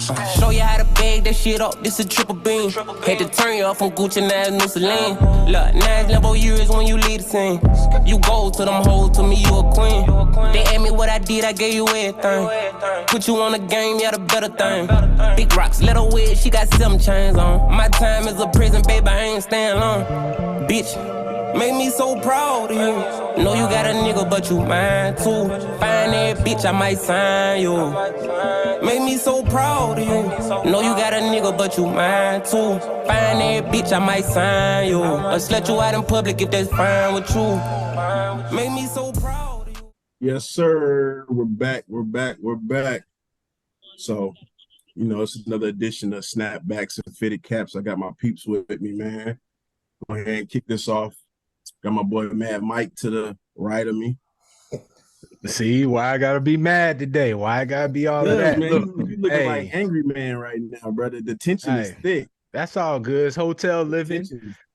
Show you how to bag that shit up, this a triple beam. Had to turn you off from Gucci, now it's new Celine. Look, 9 level years when you lead the scene. You go to them hoes, to me you a queen. They asked me what I did, I gave you everything. Put you on the game, yeah, the better thing. Big rocks, let her wear, she got 7 chains on. My time is a prison, baby, I ain't staying long. Bitch, make me so proud of you. Know you got a nigga, but you mine too. Find that bitch, I might sign you. Make me so proud of you. Know you got a nigga, but you mine too. Find that bitch, I might sign you. Or slut you out in public if that's fine with you. Make me so proud of you. Yes, sir. We're back. So, you know, it's another edition of Snapbacks and Fittedcaps. I got my peeps with me, man. Go ahead and kick this off. Got my boy Mad Mike to the right of me. See why I gotta be mad today? Why I gotta be all of that? Man, Look, you looking like angry man right now, brother. The tension is thick. That's all good. It's hotel living.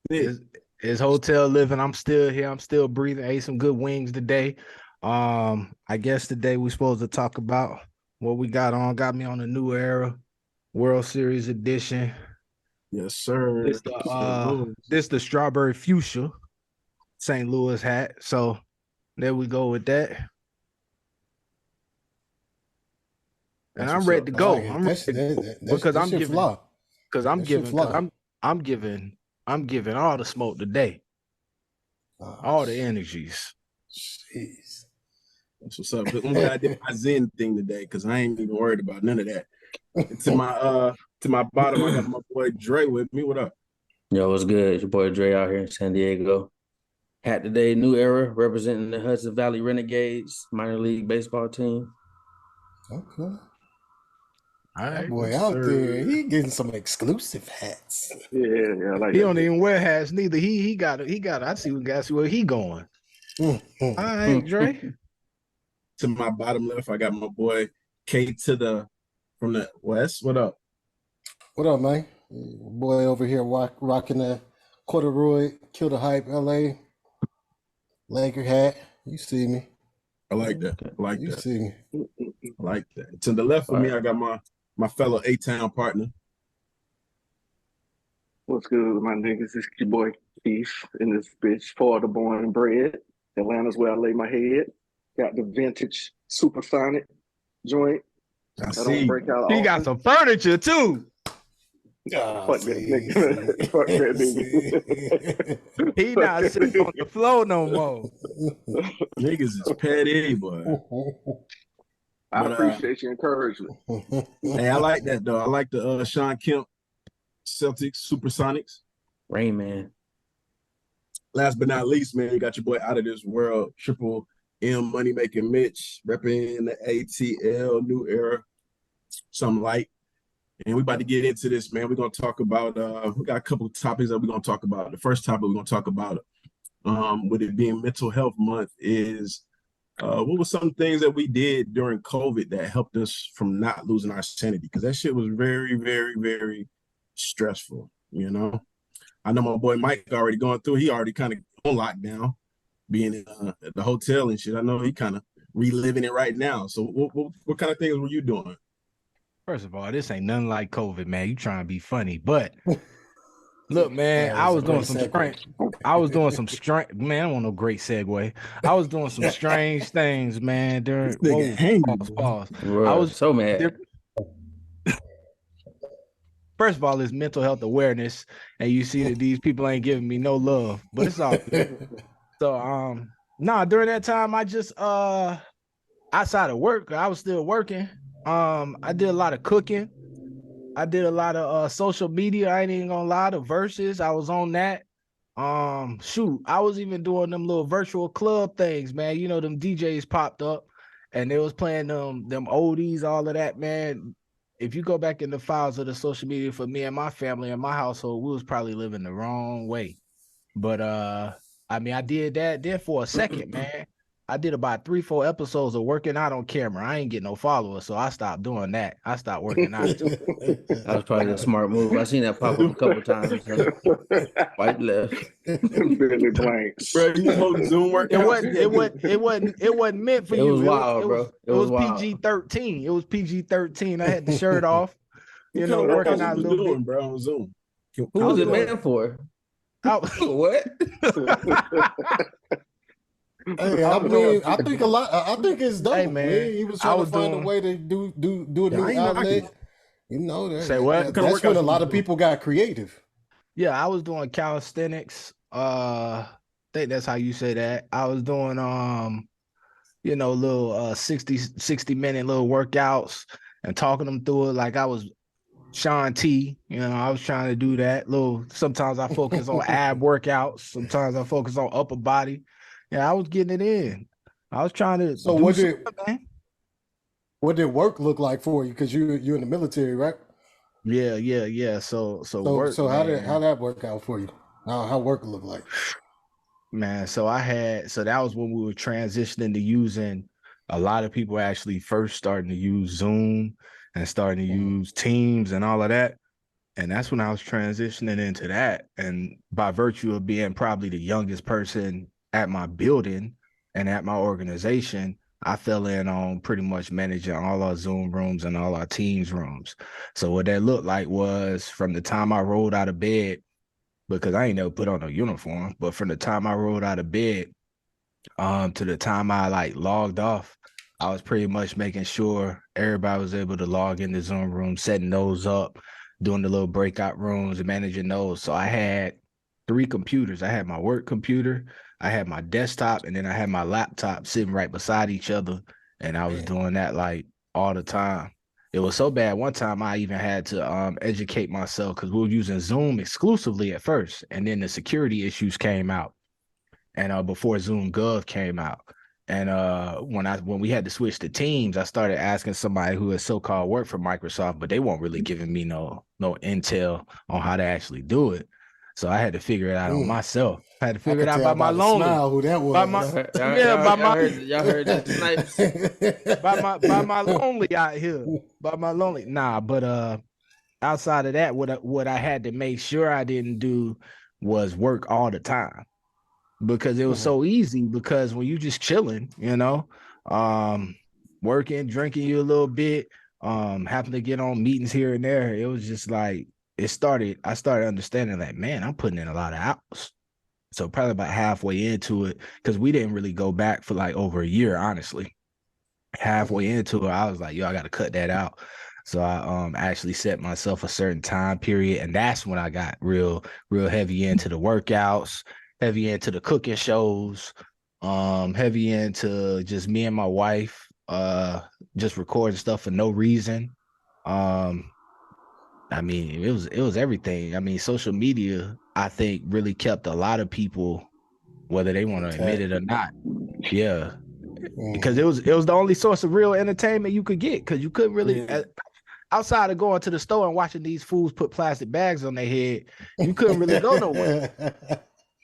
It's hotel living. I'm still here. I'm still breathing. Ate some good wings today. I guess today we're supposed to talk about what we got on. Got me on the New Era World Series edition. Yes, sir. This the strawberry fuchsia St. Louis hat. So there we go with that. And I'm ready to go. I'm giving all the smoke today. All the energies. Jeez. That's what's up. I'm glad I did my Zen thing today because I ain't even worried about none of that. And to my bottom, I got my boy Dre with me. What up? Yo, what's good? It's your boy Dre out here in San Diego. Hat today, New Era, representing the Hudson Valley Renegades minor league baseball team. Okay. All right, that boy out there, he getting some exclusive hats. Yeah, like he don't even wear hats neither. He got it. I see where he going. All right, Dre. To my bottom left, I got my boy K from the West. What up? What up, man? Boy over here rocking the corduroy, kill the hype, LA Laker hat. You see me. I like that. You see me. I like that. To the left of me, I got my fellow A-Town partner. What's good, my niggas? It's your boy Keith in this bitch, Florida born and bred. Atlanta's where I lay my head. Got the vintage supersonic joint. I see. Break out. He got some furniture too. Fuck that nigga. Fuck that nigga. He not sitting on the floor no more. Niggas is petty, boy. I appreciate your encouragement. Hey, I like that though. I like the Sean Kemp Celtics Supersonics. Rain Man. Last but not least, man, you got your boy Out of This World, Triple M Money Making Mitch, repping the ATL New Era, something light. And we about to get into this, man. We're gonna talk about we got a couple of topics that we're gonna talk about. The first topic we're gonna talk about, with it being Mental Health Month, is what were some things that we did during COVID that helped us from not losing our sanity? Because that shit was very, very, very stressful, you know. I know my boy Mike already going through. He already kind of on lockdown, being at the hotel and shit. I know he kind of reliving it right now. So what kind of things were you doing? First of all, this ain't nothing like COVID, man. You trying to be funny, but look, man, I was doing some strange. Man, I don't want no great segue. I was doing some strange things, man. During pause. Bro, I was so mad. First of all, it's mental health awareness, and you see that these people ain't giving me no love, but it's all good. So, during that time, I just outside of work, I was still working. I did a lot of cooking. I did a lot of social media. I ain't even gonna lie, the Verses, I was on that. Shoot, I was even doing them little virtual club things, man. You know, them DJs popped up and they was playing them oldies, all of that, man. If you go back in the files of the social media for me and my family and my household, we was probably living the wrong way. But I mean, I did that then for a second, man. I did about 3-4 episodes of working out on camera. I ain't getting no followers, so I stopped doing that. I stopped working out. That was probably a smart move. I seen that pop up a couple times. White left. Really blank. Bro, you hold Zoom workout. It wasn't meant for you. It was wild, bro. It was PG-13. It was PG-13. I had the shirt off. You know, working out a little doing, bit. bro, on Zoom. Who was it banned for? What? Hey, I mean, I think I think it's dope. Hey, man, He was I trying was to find a doing- way to do a Yeah, I new ain't knocking outlet. it. You know, Say what? What kind of that's when workouts a you lot of doing? people got creative. Yeah, I was doing calisthenics. I think that's how you say that. I was doing you know, little 60-minute little workouts and talking them through it like I was Sean T. You know, I was trying to do that. Sometimes I focus on ab workouts, sometimes I focus on upper body. Yeah, I was getting it in. I was trying to So do what something, did man. what did work look like for you? Because you're in the military, right? Yeah. So work, So how did man. that work out for you? How work look like? Man, so that was when we were transitioning to using, a lot of people actually first starting to use Zoom and starting to use Teams and all of that. And that's when I was transitioning into that. And by virtue of being probably the youngest person at my building and at my organization, I fell in on pretty much managing all our Zoom rooms and all our Teams rooms. So what that looked like was, from the time I rolled out of bed, because I ain't never put on a uniform, but from the time I rolled out of bed to the time I like logged off, I was pretty much making sure everybody was able to log in the Zoom room, setting those up, doing the little breakout rooms and managing those. So I had 3 computers. I had my work computer, I had my desktop, and then I had my laptop sitting right beside each other. And I was doing that like all the time. It was so bad one time I even had to educate myself, because we were using Zoom exclusively at first, and then the security issues came out, and before Zoom Gov came out. And when we had to switch to Teams, I started asking somebody who had so-called worked for Microsoft, but they weren't really giving me no intel on how to actually do it. So I had to figure it out on myself. I had to figure it out by my lonely. Smile who that was. By my Y'all heard that snipes. by my lonely out here. By my lonely. Nah, but outside of that, what I had to make sure I didn't do was work all the time, because it was so easy. Because when you just chilling, you know, working, drinking you a little bit, having to get on meetings here and there, it was just like I started understanding like, man, I'm putting in a lot of hours. So probably about halfway into it, because we didn't really go back for like over a year, honestly. Halfway into it, I was like, yo, I got to cut that out. So I actually set myself a certain time period, and that's when I got real heavy into the workouts, heavy into the cooking shows, heavy into just me and my wife, just recording stuff for no reason. I mean, it was everything. I mean, social media, I think, really kept a lot of people, whether they want to admit it or not. Yeah. Because it was the only source of real entertainment you could get, because you couldn't really, outside of going to the store and watching these fools put plastic bags on their head, you couldn't really go nowhere.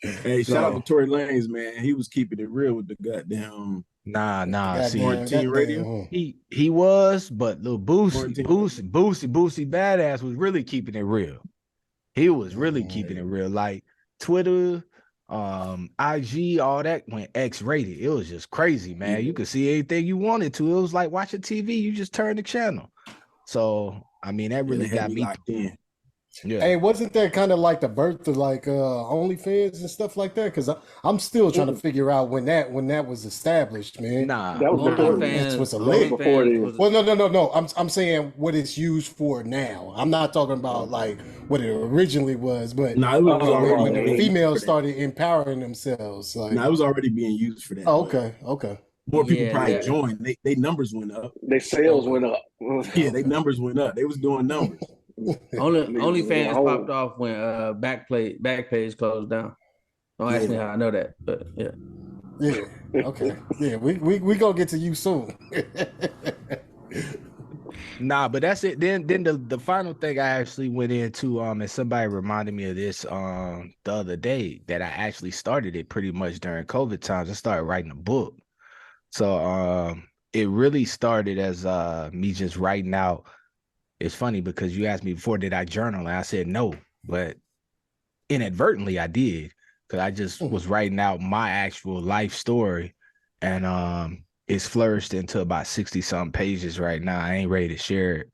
Hey, shout out to Tory Lanez, man. He was keeping it real with the goddamn Nah. See, quarantine radio. He was, but little Boosie Badass was really keeping it real. He was really keeping it real. Like Twitter, IG, all that went X-rated. It was just crazy, man. You could see anything you wanted to. It was like watching TV. You just turn the channel. So I mean, that really got me locked in. Yeah. Hey, wasn't that kind of like the birth of like OnlyFans and stuff like that? Because I'm still trying to figure out when that was established, man. Nah, That was before OnlyFans was a before late. Well, no. I'm saying what it's used for now. I'm not talking about like what it originally was, but No, it was already when the females started empowering themselves. Like, no, it was already being used for that. oh, okay. More people probably joined. They numbers went up. their sales went up. Yeah, they numbers went up. They was doing numbers. OnlyFans popped off when Backpage closed down. Don't ask me how I know that, but yeah. Yeah. Okay. Yeah, we gonna get to you soon. Nah, but that's it. Then the final thing I actually went into, and somebody reminded me of this the other day, that I actually started it pretty much during COVID times. I started writing a book. So it really started as me just writing out. It's funny because you asked me before, did I journal? And I said no, but inadvertently I did, because I just was writing out my actual life story, and it's flourished into about 60-something pages right now. I ain't ready to share it.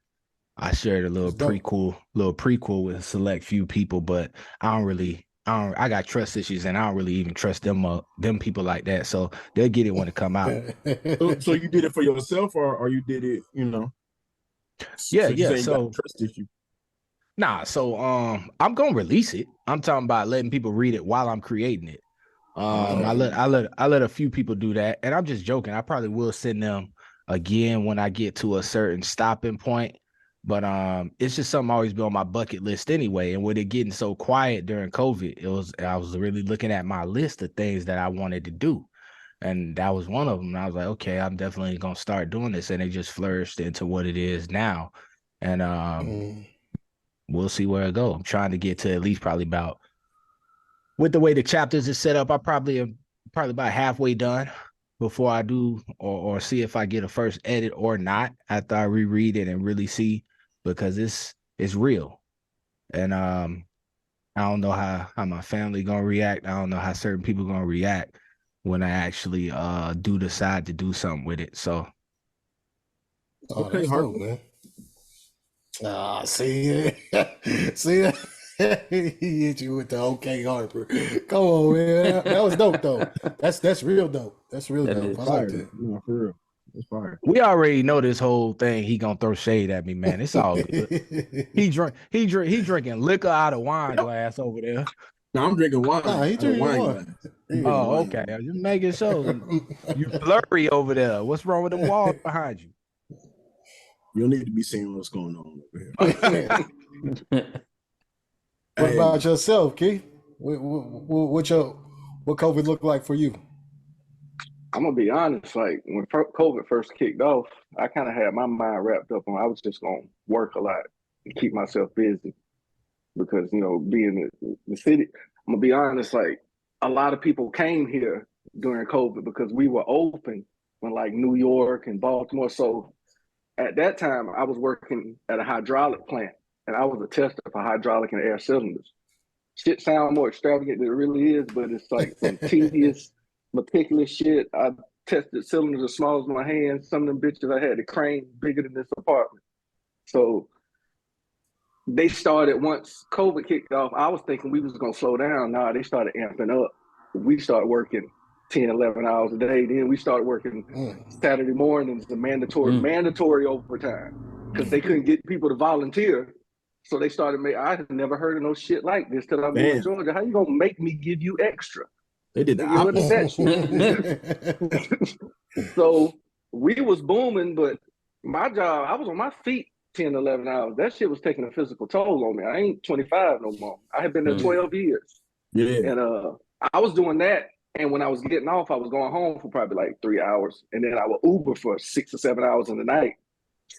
I shared a little prequel with a select few people, but I got trust issues and I don't really even trust them people like that. So they'll get it when it come out. So you did it for yourself or you did it, Yeah. So trust issue. Nah, so I'm gonna release it. I'm talking about letting people read it while I'm creating it. I let a few people do that, and I'm just joking. I probably will send them again when I get to a certain stopping point. But it's just something always been on my bucket list anyway. And with it getting so quiet during COVID, I was really looking at my list of things that I wanted to do. And that was one of them. And I was like, okay, I'm definitely gonna start doing this. And it just flourished into what it is now. And we'll see where it goes. I'm trying to get to at least probably about, with the way the chapters is set up, I probably am about halfway done before I do or see if I get a first edit or not after I reread it and really see, because it's real. And I don't know how my family gonna react. I don't know how certain people gonna react when I actually do decide to do something with it. So okay, dope, man. See, he hit you with the okay, Harper. Come on, man. That was dope, though. That's real dope. That's real dope. I like that. No, for real. It's fire. We already know this whole thing. He gonna throw shade at me, man. It's all good. He drinking liquor out of wine glass over there. No, I'm drinking wine. Nah, he drinking wine. Oh, okay. I'm just making sure. You blurry over there. What's wrong with the wall behind you? You don't need to be seeing what's going on over here. What about yourself, Keith? What COVID look like for you? I'm gonna be honest. Like when COVID first kicked off, I kind of had my mind wrapped up on I was just gonna work a lot and keep myself busy because being in the city. I'm gonna be honest. Like a lot of people came here during COVID because we were open when like New York and Baltimore. So at that time, I was working at a hydraulic plant, and I was a tester for hydraulic and air cylinders. Shit sound more extravagant than it really is, but it's like some tedious, meticulous shit. I tested cylinders as small as my hand. Some of them bitches I had to crane bigger than this apartment. So they started, once COVID kicked off, I was thinking we was going to slow down. Nah, they started amping up. We started working 10, 11 hours a day. Then we started working Saturday mornings, the mandatory overtime, because they couldn't get people to volunteer. So they started I had never heard of no shit like this till I moved to Georgia. How you gonna make me give you extra? They did the opposite. So we was booming, but my job, I was on my feet 10, 11 hours. That shit was taking a physical toll on me. I ain't 25 no more. I had been there 12 years. Yeah. And I was doing that. And when I was getting off, I was going home for probably like 3 hours. And then I would Uber for 6 or 7 hours in the night,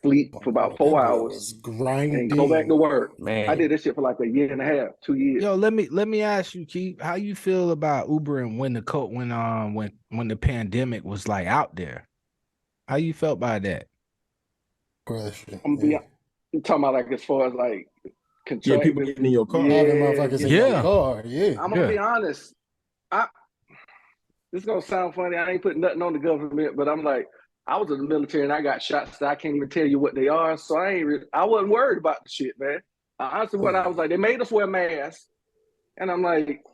sleep for about 4 hours, and go back to work. Man. I did this shit for like a year and a half, 2 years. Yo, let me ask you, Keith, how you feel about Ubering when the pandemic was like out there? How you felt by that? Question. I'm talking about like as far as like people getting in your car. I'm gonna be honest. This is gonna sound funny. I ain't putting nothing on the government, but I'm like, I was in the military and I got shots that I can't even tell you what they are. So I wasn't worried about the shit, man. Honestly, what I was like, they made us wear masks, and I'm like,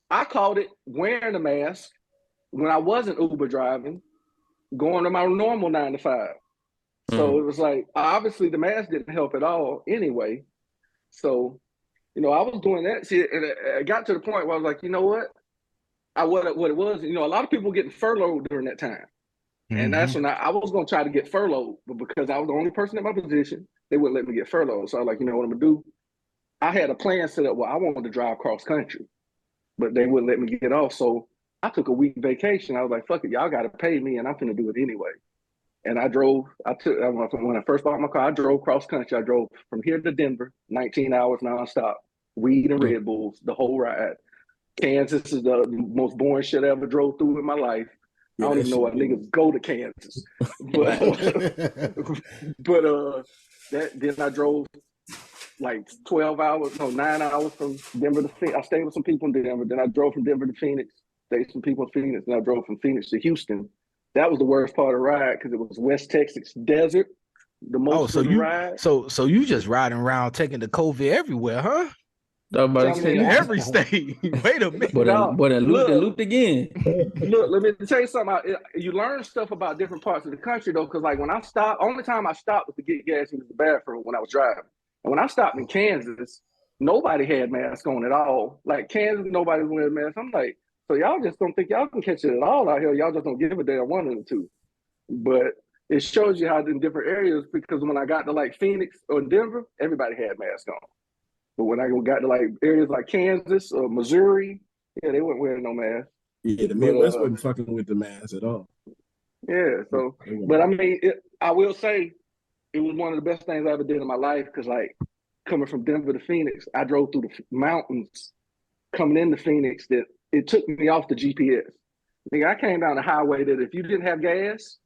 I called it wearing a mask when I wasn't Uber driving, going to my normal 9 to 5. So it was like, obviously the mask didn't help at all anyway. So, I was doing that shit, and I got to the point where I was like, you know what? What it was, a lot of people were getting furloughed during that time. And that's when I was going to try to get furloughed, but because I was the only person in my position, they wouldn't let me get furloughed. So I was like, you know what I'm going to do? I had a plan set up where I wanted to drive cross country, but they wouldn't let me get off. So I took a week vacation. I was like, fuck it, y'all got to pay me, and I'm going to do it anyway. And when I first bought my car, I drove cross country. I drove from here to Denver, 19 hours nonstop, weed and Red Bulls, the whole ride. Kansas is the most boring shit I ever drove through in my life. I don't even know why niggas go to Kansas. Then I drove like 9 hours from Denver to Phoenix. I stayed with some people in Denver. Then I drove from Denver to Phoenix, stayed with some people in Phoenix. Then I drove from Phoenix to Houston. That was the worst part of the ride because it was West Texas desert. the most so for the you ride. so you just riding around taking the COVID everywhere, huh? I'm about to Tell say me, In that. every state. Wait a minute. But Dog, but look. looped again. Look, let me tell you something. You learn stuff about different parts of the country though, because like when I stopped, only time I stopped was to get gas into the bathroom when I was driving. And when I stopped in Kansas, nobody had masks on at all. Like Kansas, nobody was wearing masks. I'm like, so y'all just don't think y'all can catch it at all out here. Y'all just don't give a damn one of the two. But it shows you how in different areas, because when I got to like Phoenix or Denver, everybody had masks on. But when I got to like areas like Kansas or Missouri, yeah, they weren't wearing no masks. Yeah, the Midwest wasn't fucking with the mask at all. Yeah, so, but I mean, I will say it was one of the best things I ever did in my life, because like coming from Denver to Phoenix, I drove through the mountains coming into Phoenix that it took me off the GPS. I came down the highway that if you didn't have gas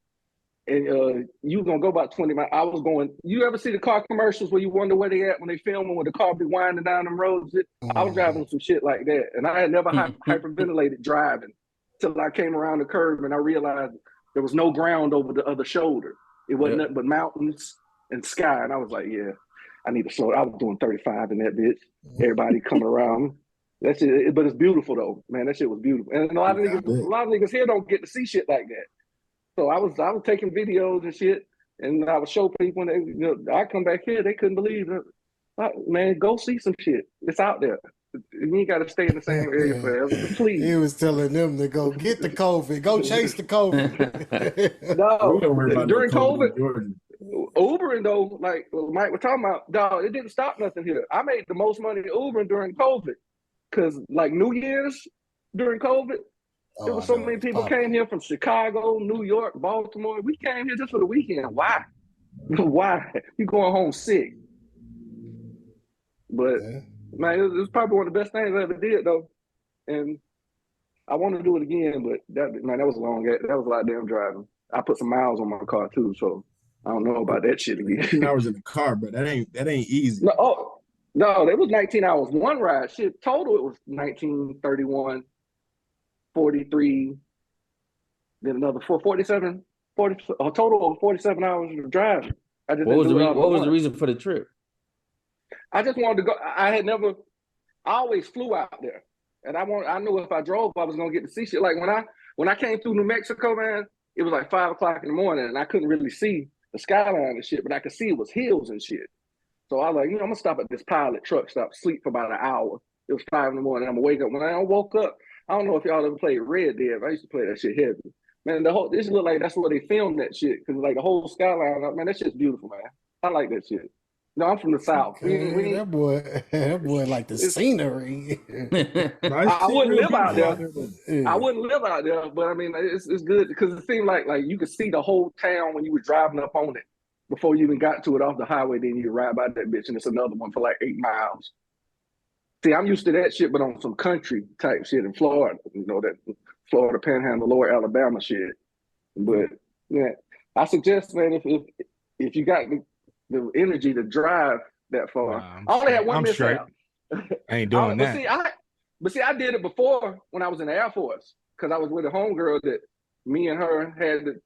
and you were gonna go about 20 miles, I was going. You ever see the car commercials where you wonder where they at when they filming, when the car be winding down them roads? I was driving some shit like that, and I had never hyperventilated driving till I came around the curve and I realized there was no ground over the other shoulder. It wasn't nothing but mountains and sky, and I was like, yeah, I need to slow. I was doing 35 in that bitch. Everybody coming around. That's it, but it's beautiful though, man. That shit was beautiful, and a lot of niggas here don't get to see shit like that. So I was taking videos and shit, and I would show people. And I come back here, they couldn't believe it. Man, go see some shit. It's out there. You ain't got to stay in the same area forever. Please. He was telling them to go get the COVID, go chase the COVID. No, during COVID, Ubering though, like Mike was talking about, dog, it didn't stop nothing here. I made the most money Ubering during COVID, because like New Year's during COVID, there was so many people came here from Chicago, New York, Baltimore. We came here just for the weekend. Why? Why? You going home sick? But man, it was probably one of the best things I ever did though, and I want to do it again. But that was a long. That was a lot of damn driving. I put some miles on my car too, so I don't know about that shit again. 19 hours in the car, but that ain't easy. No, it was 19 hours one ride. Shit, total it was 19, 31, 43, then another 47, 40, a total of 47 hours of driving. What was the reason for the trip? I just wanted to go. I always flew out there, and I knew if I drove, I was gonna get to see shit. Like when I came through New Mexico, man, it was like 5 o'clock in the morning, and I couldn't really see the skyline and shit, but I could see it was hills and shit. So I was like, I'm gonna stop at this pilot truck stop, sleep for about an hour. It was 5 in the morning. I'm gonna wake up. When I woke up, I don't know if y'all ever played Red Dead. I used to play that shit heavy. Man, this look like that's where they filmed that shit, because like the whole skyline, man, that shit's beautiful, man. I like that shit. No, I'm from the South. That boy like the scenery. I wouldn't live out there. I wouldn't live out there, but I mean, it's good because it seemed like you could see the whole town when you were driving up on it before you even got to it off the highway. Then you ride by that bitch, and it's another one for like 8 miles. See, I'm used to that shit, but on some country type shit in Florida, that Florida Panhandle, Lower Alabama shit. But yeah, I suggest, man, if you got the energy to drive that far. I only had one mishap. I ain't doing that. But see, I did it before when I was in the Air Force, because I was with a homegirl that me and her had the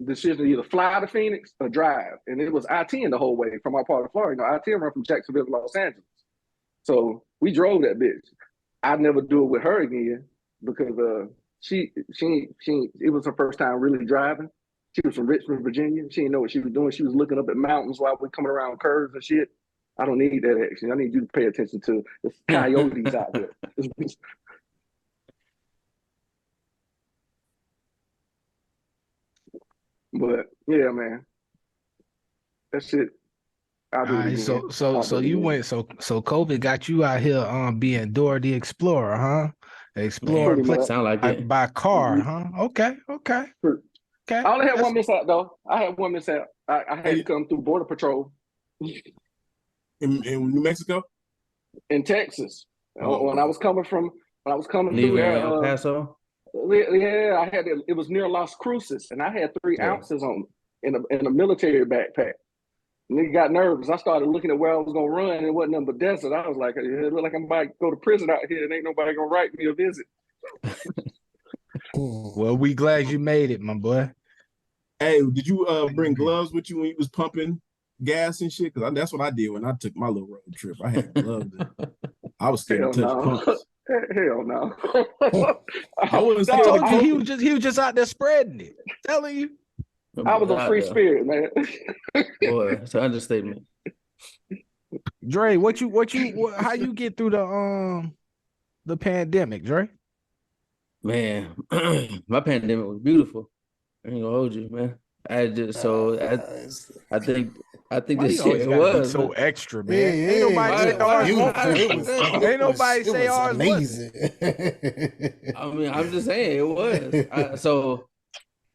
decision to either fly to Phoenix or drive. And it was I-10 the whole way from our part of Florida. I-10 run from Jacksonville to Los Angeles. So we drove that bitch. I'd never do it with her again because it was her first time really driving. She was from Richmond, Virginia. She didn't know what she was doing. She was looking up at mountains while we're coming around curves and shit. I don't need that action. I need you to pay attention to the coyotes out there. But yeah, man, that shit. All right, so you went. So COVID got you out here being Dora the Explorer, huh? Explorer, sound like it. By car, huh? Okay. I only had one mishap though. I had one mishap. I had to come through Border Patrol in New Mexico, in Texas. When I was coming through El Paso. Yeah, I had it was near Las Cruces, and I had 3 ounces on in a military backpack. Nigga got nervous. I started looking at where I was gonna run, and it wasn't nothing but desert. I was like, it looked like I'm about to go to prison out here, and ain't nobody gonna write me a visit. Well, we glad you made it, my boy. Hey, did you bring gloves with you when you was pumping gas and shit? Because that's what I did when I took my little road trip. I had gloves. I was scared Hell to touch no. pumps. Hell no. I wasn't I scared told of you COVID. he was just out there spreading it. Telling you. I was a free spirit, man. Boy, it's an understatement. Dre, how you get through the pandemic, Dre? Man, my pandemic was beautiful. I ain't gonna hold you, man. I think Why this you always shit gotta be was so man. extra, man? Yeah, Ain't nobody say ours beautiful. Ain't nobody say ours amazing. I mean, I'm just saying it was. So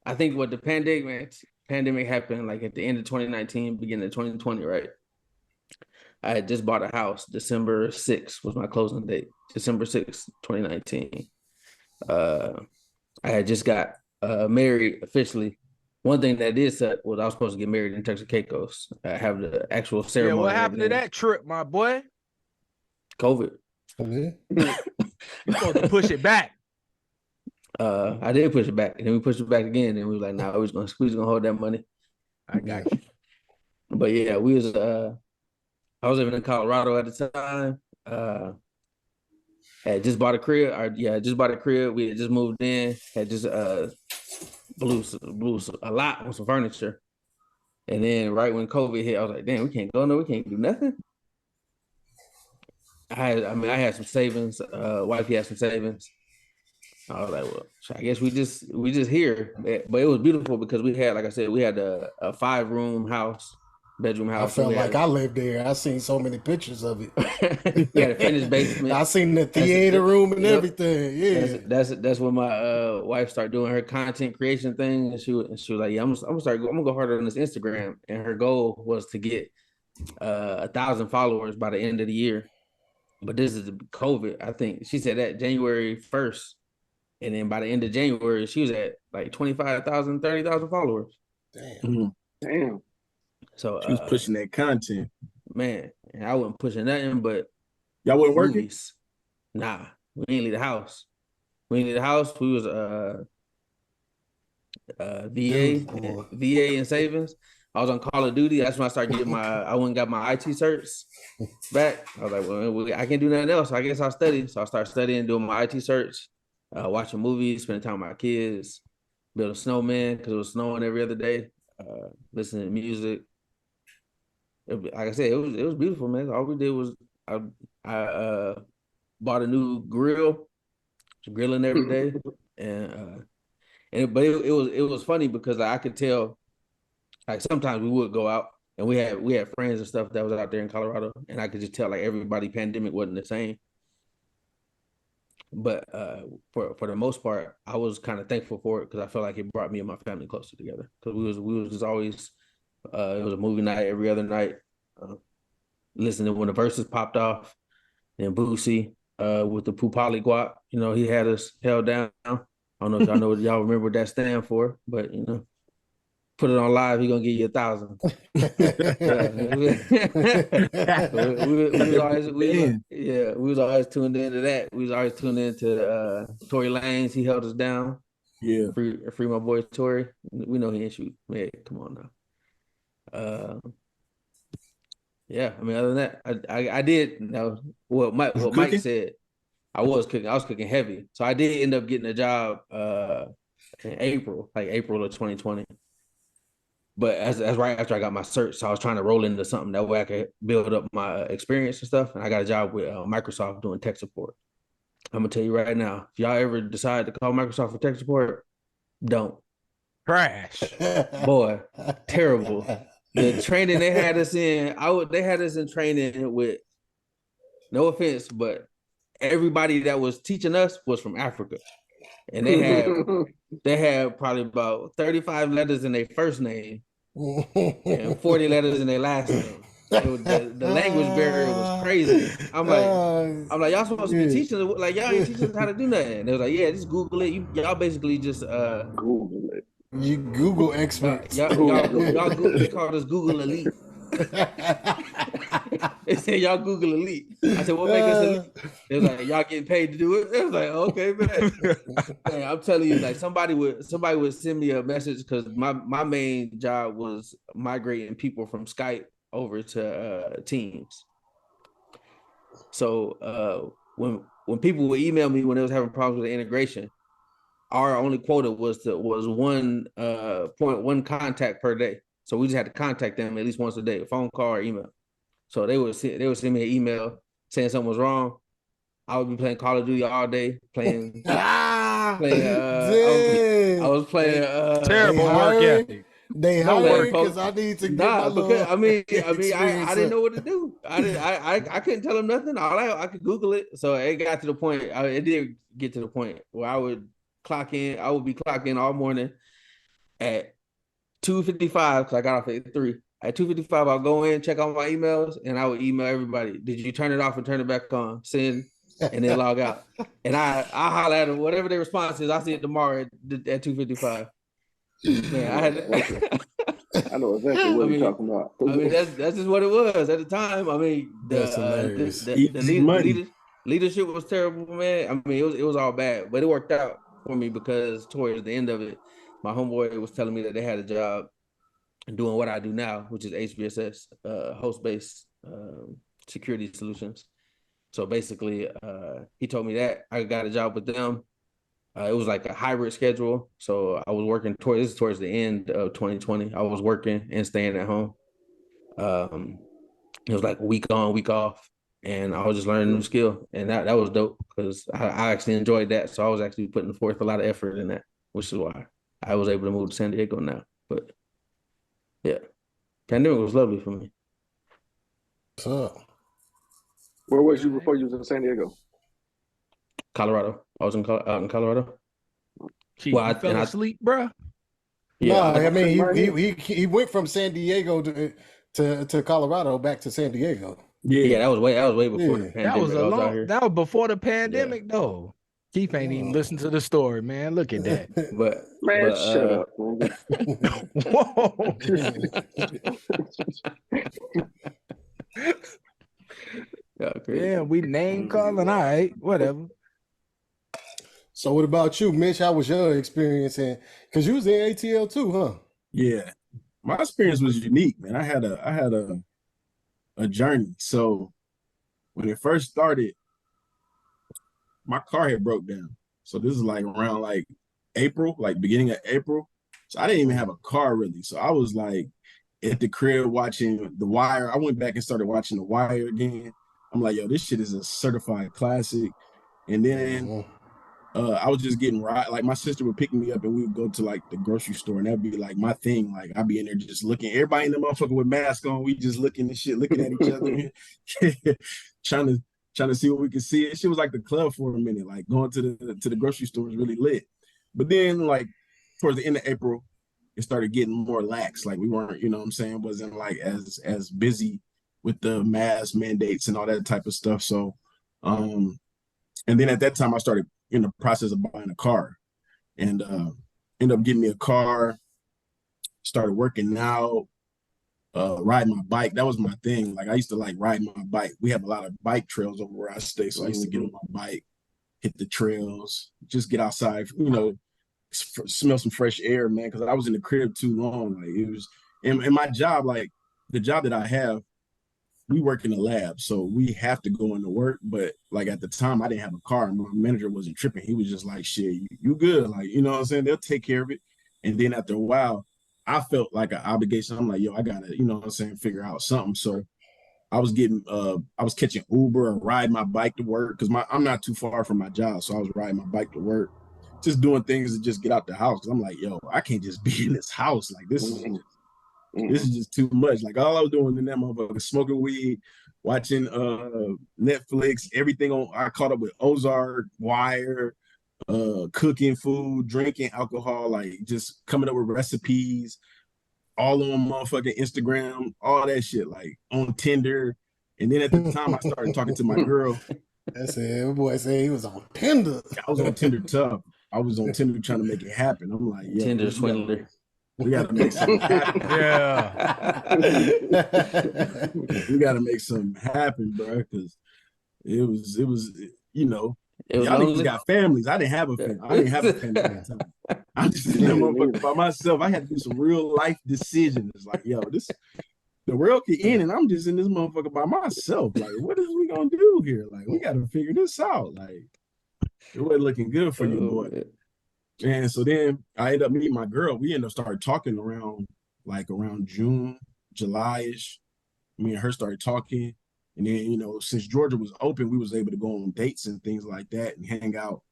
I think what the pandemic happened like at the end of 2019, beginning of 2020, right? I had just bought a house. December 6th was my closing date. December 6th, 2019. I had just got married officially. One thing that did set was I was supposed to get married in Turks and Caicos. I have the actual ceremony. Yeah, what happened to that trip, my boy? COVID. You supposed to push it back. I did push it back, and then we pushed it back again, and we were like, "Nah, we're gonna hold that money." I got you. But yeah, we was I was living in Colorado at the time. Had just bought a crib. Just bought a crib. We had just moved in. Had just blew a lot on some furniture. And then right when COVID hit, I was like, damn, we can't go nowhere. We can't do nothing. I had some savings. Wifey had some savings. I was like, well, I guess we just here. But it was beautiful because we had, like I said, we had a 5-room house, bedroom house. I felt like I lived there. I seen so many pictures of it. We had a finished basement. I seen the theater room and everything. Yeah, that's when my wife started doing her content creation thing, and she was like, "Yeah, I'm gonna go harder on this Instagram." And her goal was to get 1,000 followers by the end of the year. But this is COVID. I think she said that January 1st, and then by the end of January, she was at like 25,000, 30,000 followers. Damn. So she was pushing that content, man. And I wasn't pushing nothing, but y'all wasn't working. Nah, we didn't leave the house. We was VA and savings. I was on Call of Duty. That's when I started getting I went and got my IT certs back. I was like, well, I can't do nothing else. So I guess I'll study. So I started studying, doing my IT certs, watching movies, spending time with my kids, building snowman because it was snowing every other day, listening to music. Like I said, it was beautiful, man. All we did was I bought a new grill, grilling every day, but it was funny because I could tell, like sometimes we would go out and we had friends and stuff that was out there in Colorado, and I could just tell like everybody pandemic wasn't the same. But for the most part, I was kind of thankful for it because I felt like it brought me and my family closer together because we was just always. It was a movie night every other night. Listening when the verses popped off, and Boosie with the Pupali Guap, he had us held down. I don't know if y'all remember what that stand for, but put it on live, he gonna give you 1,000. We was always tuned into that. We was always tuned into Tory Lanez. He held us down. Yeah, free my boy Tory. We know he ain't shoot. Man, come on now. Yeah, I mean, other than that, I did what Mike said. I was cooking heavy, so I did end up getting a job in April of 2020. But as right after I got my cert, so I was trying to roll into something that way I could build up my experience and stuff. And I got a job with Microsoft doing tech support. I'm gonna tell you right now, if y'all ever decide to call Microsoft for tech support, don't. Trash. Boy, terrible. The training they had us in, they had us in training with, no offense, but everybody that was teaching us was from Africa. And they had probably about 35 letters in their first name and 40 letters in their last name. The language barrier was crazy. I'm like, y'all supposed to be teaching, like y'all ain't teaching us how to do nothing. They was like, yeah, just Google it. Y'all basically just Google it. You Google experts. Y'all they called us Google Elite. They said y'all Google Elite. I said, what make us elite? They was like, y'all getting paid to do it? It was like, okay, man. I'm telling you, like somebody would send me a message because my main job was migrating people from Skype over to Teams. So when people would email me when they was having problems with the integration, our only quota was 1.1 contact per day. So we just had to contact them at least once a day, a phone call or email. So they would send me an email saying something was wrong. I would be playing Call of Duty all day, playing. I was playing. Terrible work ethic. They hired because I need to get my because I didn't know what to do. I couldn't tell them nothing. I could Google it. So it got to the point. It did get to the point where I would clock in. I would be clocking in all morning at 2:55 because I got off at 3. At 2:55, I'll go in, check out my emails, and I would email everybody. Did you turn it off and turn it back on? Send, and then log out. And I holler at them, whatever their response is, I'll see it tomorrow at 2:55. Man, I know exactly what you're talking about. I mean, that's just what it was at the time. I mean, the leadership was terrible, man. I mean, it was all bad, but it worked out for me because towards the end of it, my homeboy was telling me that they had a job doing what I do now, which is HBSS, host-based security solutions. So basically, he told me that I got a job with them. It was like a hybrid schedule. So I was working towards the end of 2020. I was working and staying at home. It was like week on, week off. And I was just learning a new skill. And that was dope because I actually enjoyed that. So I was actually putting forth a lot of effort in that, which is why I was able to move to San Diego now. But yeah, pandemic was lovely for me. So, where was you before you was in San Diego? Colorado. I was out in Colorado. You fell asleep, bro? Yeah, no, I mean he went from San Diego to Colorado back to San Diego. Yeah, that was way before the pandemic. That was before the pandemic, though. Keith ain't even listened to the story, man. Look at that. Shut up. Whoa. Yeah, we name calling. All right, whatever. So what about you, Mitch? How was your experience? Because you was in ATL too, huh? Yeah, my experience was unique, man. I had a journey. So when it first started, my car had broke down. So this is like around like April, like beginning of April. So I didn't even have a car really. So I was like at the crib watching The Wire. I went back and started watching The Wire again. I'm like, yo, this shit is a certified classic. And then I was just getting right. Like my sister would pick me up and we would go to like the grocery store and that'd be like my thing. Like I'd be in there just looking, everybody in the motherfucker with masks on. We just looking and shit, looking at each other, trying to see what we could see. It shit was like the club for a minute, like going to the grocery store was really lit. But then like towards the end of April, it started getting more lax. Like we weren't, you know what I'm saying, wasn't like as busy with the mask mandates and all that type of stuff. So, and then at that time I started in the process of buying a car and ended up getting me a car, started working out, riding my bike. That was my thing. Like I used to like riding my bike. We have a lot of bike trails over where I stay. So I used to get on my bike, hit the trails, just get outside, you know, smell some fresh air, man. Cause I was in the crib too long. Like it was, and my job, like the job that I have, we work in the lab, so we have to go into work. But like at the time, I didn't have a car. My manager wasn't tripping. He was just like, "Shit, you good? Like, you know what I'm saying? They'll take care of it." And then after a while, I felt like an obligation. I'm like, "Yo, I gotta, you know what I'm saying, figure out something." So I was catching Uber or riding my bike to work because I'm not too far from my job, so I was riding my bike to work, just doing things to just get out the house. Cause I'm like, "Yo, I can't just be in this house. Like this is just too much." Like all I was doing in that motherfucker, smoking weed, watching Netflix, everything on. I caught up with Ozark, Wire, cooking food, drinking alcohol, like just coming up with recipes, all on motherfucking Instagram, all that shit, like on Tinder. And then at the time, I started talking to my girl. That's it. Boy said he was on Tinder. I was on Tinder tough. I was on Tinder trying to make it happen. I'm like, yeah, Tinder swindler. We gotta make something happen. Yeah. We gotta make something happen, bro. Because it was, you know, y'all niggas got families. I didn't have a family. I didn't have a family at the time. I just did that motherfucker by myself. I had to do some real life decisions. Like, yo, the world can end, and I'm just in this motherfucker by myself. Like, what is we gonna do here? Like, we gotta figure this out. Like, it wasn't looking good for you, boy. And so then I ended up meeting my girl. We ended up started talking around June, July-ish. Me and her started talking. And then, since Georgia was open, we was able to go on dates and things like that and hang out.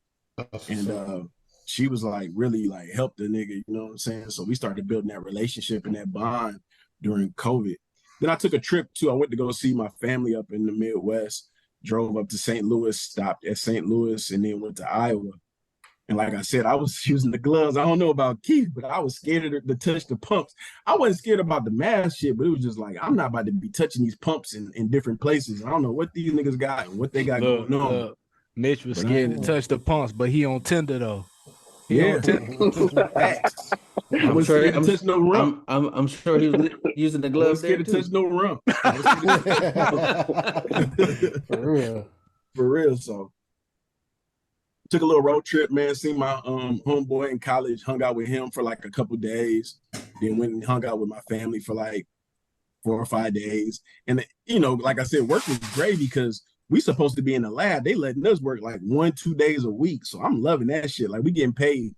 And she was like really like helped the nigga, you know what I'm saying? So we started building that relationship and that bond during COVID. Then I took a trip too. I went to go see my family up in the Midwest, drove up to St. Louis, stopped at St. Louis, and then went to Iowa. And like I said, I was using the gloves. I don't know about Keith, but I was scared to touch the pumps. I wasn't scared about the mask shit, but it was just like, I'm not about to be touching these pumps in different places. I don't know what these niggas got and what they got going on. Mitch was scared to touch the pumps, but he on Tinder though. Yeah. Facts. I'm sure he touch no rump. I'm sure he was using the gloves there scared to touch no rump. For real. For real. So took a little road trip, man. Seen my homeboy in college, hung out with him for like a couple days. Then went and hung out with my family for like 4 or 5 days. And like I said, work was great because we supposed to be in the lab. They letting us work like 1-2 days a week. So I'm loving that shit. Like we getting paid,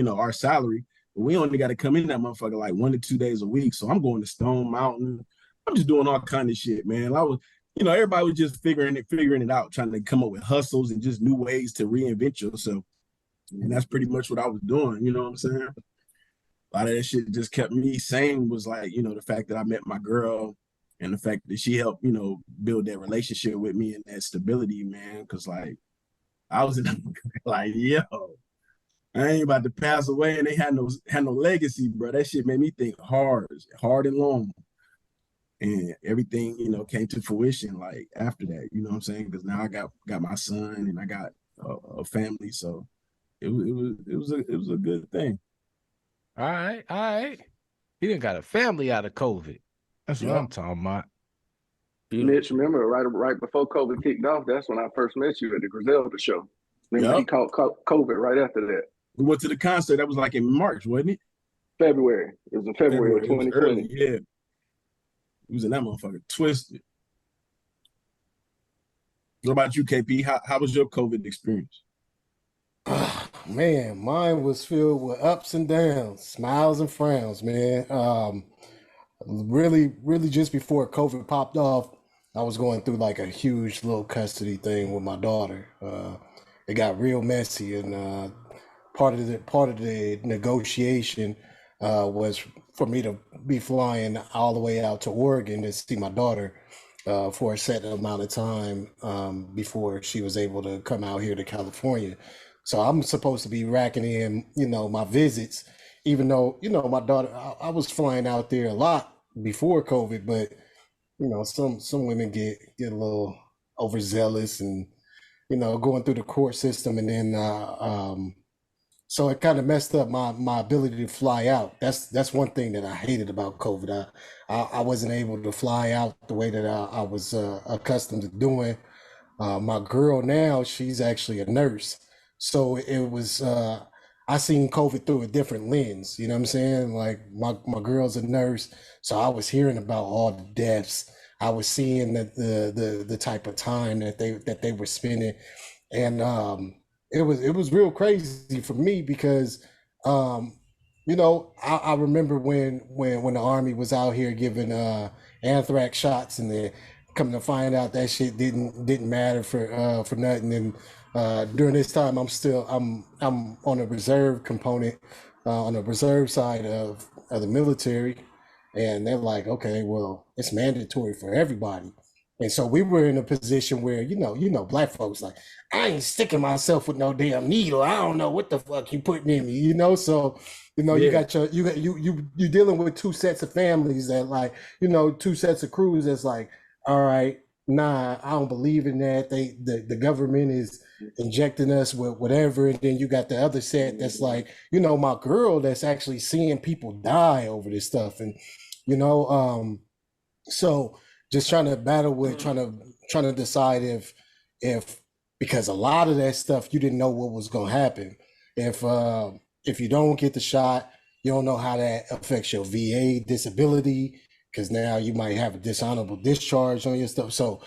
our salary, but we only got to come in that motherfucker like 1 to 2 days a week. So I'm going to Stone Mountain. I'm just doing all kind of shit, man. I was, everybody was just figuring it out, trying to come up with hustles and just new ways to reinvent yourself. And that's pretty much what I was doing. You know what I'm saying? A lot of that shit just kept me sane was like, the fact that I met my girl and the fact that she helped, build that relationship with me and that stability, man. Cause like I was like, yo, I ain't about to pass away and they had no legacy, bro. That shit made me think hard and long. And everything, came to fruition like after that, you know what I'm saying? Because now I got my son and I got a family, so it was a good thing. All right. He didn't got a family out of COVID. That's what I'm talking about. Mitch, remember right before COVID kicked off, that's when I first met you at the Griselda show. Remember he caught COVID right after that. We went to the concert. That was like in March, wasn't it? February. It was in February of 2020. Early, yeah. He was in that motherfucker twisted. What about you, KP? How was your COVID experience? Man, mine was filled with ups and downs, smiles and frowns, man. Really just before COVID popped off, I was going through like a huge little custody thing with my daughter. It got real messy, and part of the negotiation was for me to be flying all the way out to Oregon to see my daughter for a set amount of time before she was able to come out here to California. So I'm supposed to be racking in, my visits, even though, my daughter, I was flying out there a lot before COVID, but, some women get a little overzealous and, going through the court system. And then, so it kind of messed up my ability to fly out. That's one thing that I hated about COVID. I wasn't able to fly out the way that I was accustomed to doing. My girl now, she's actually a nurse. So it was, I seen COVID through a different lens, you know what I'm saying? Like my girl's a nurse. So I was hearing about all the deaths. I was seeing the type of time that they were spending. And it was real crazy for me because, I remember when the Army was out here giving anthrax shots, and then coming to find out that shit didn't matter for nothing. And during this time, I'm on a reserve component, on the reserve side of the military, and they're like, okay, well, it's mandatory for everybody. And so we were in a position where, black folks like, I ain't sticking myself with no damn needle. I don't know what the fuck you putting in me, So, you're dealing with two sets of families that like, two sets of crews that's like, all right, nah, I don't believe in that. The government is injecting us with whatever. And then you got the other set that's like, my girl that's actually seeing people die over this stuff. And, so just trying to battle with trying to decide if because a lot of that stuff you didn't know what was going to happen. If you don't get the shot, you don't know how that affects your VA disability. because now you might have a dishonorable discharge on your stuff. So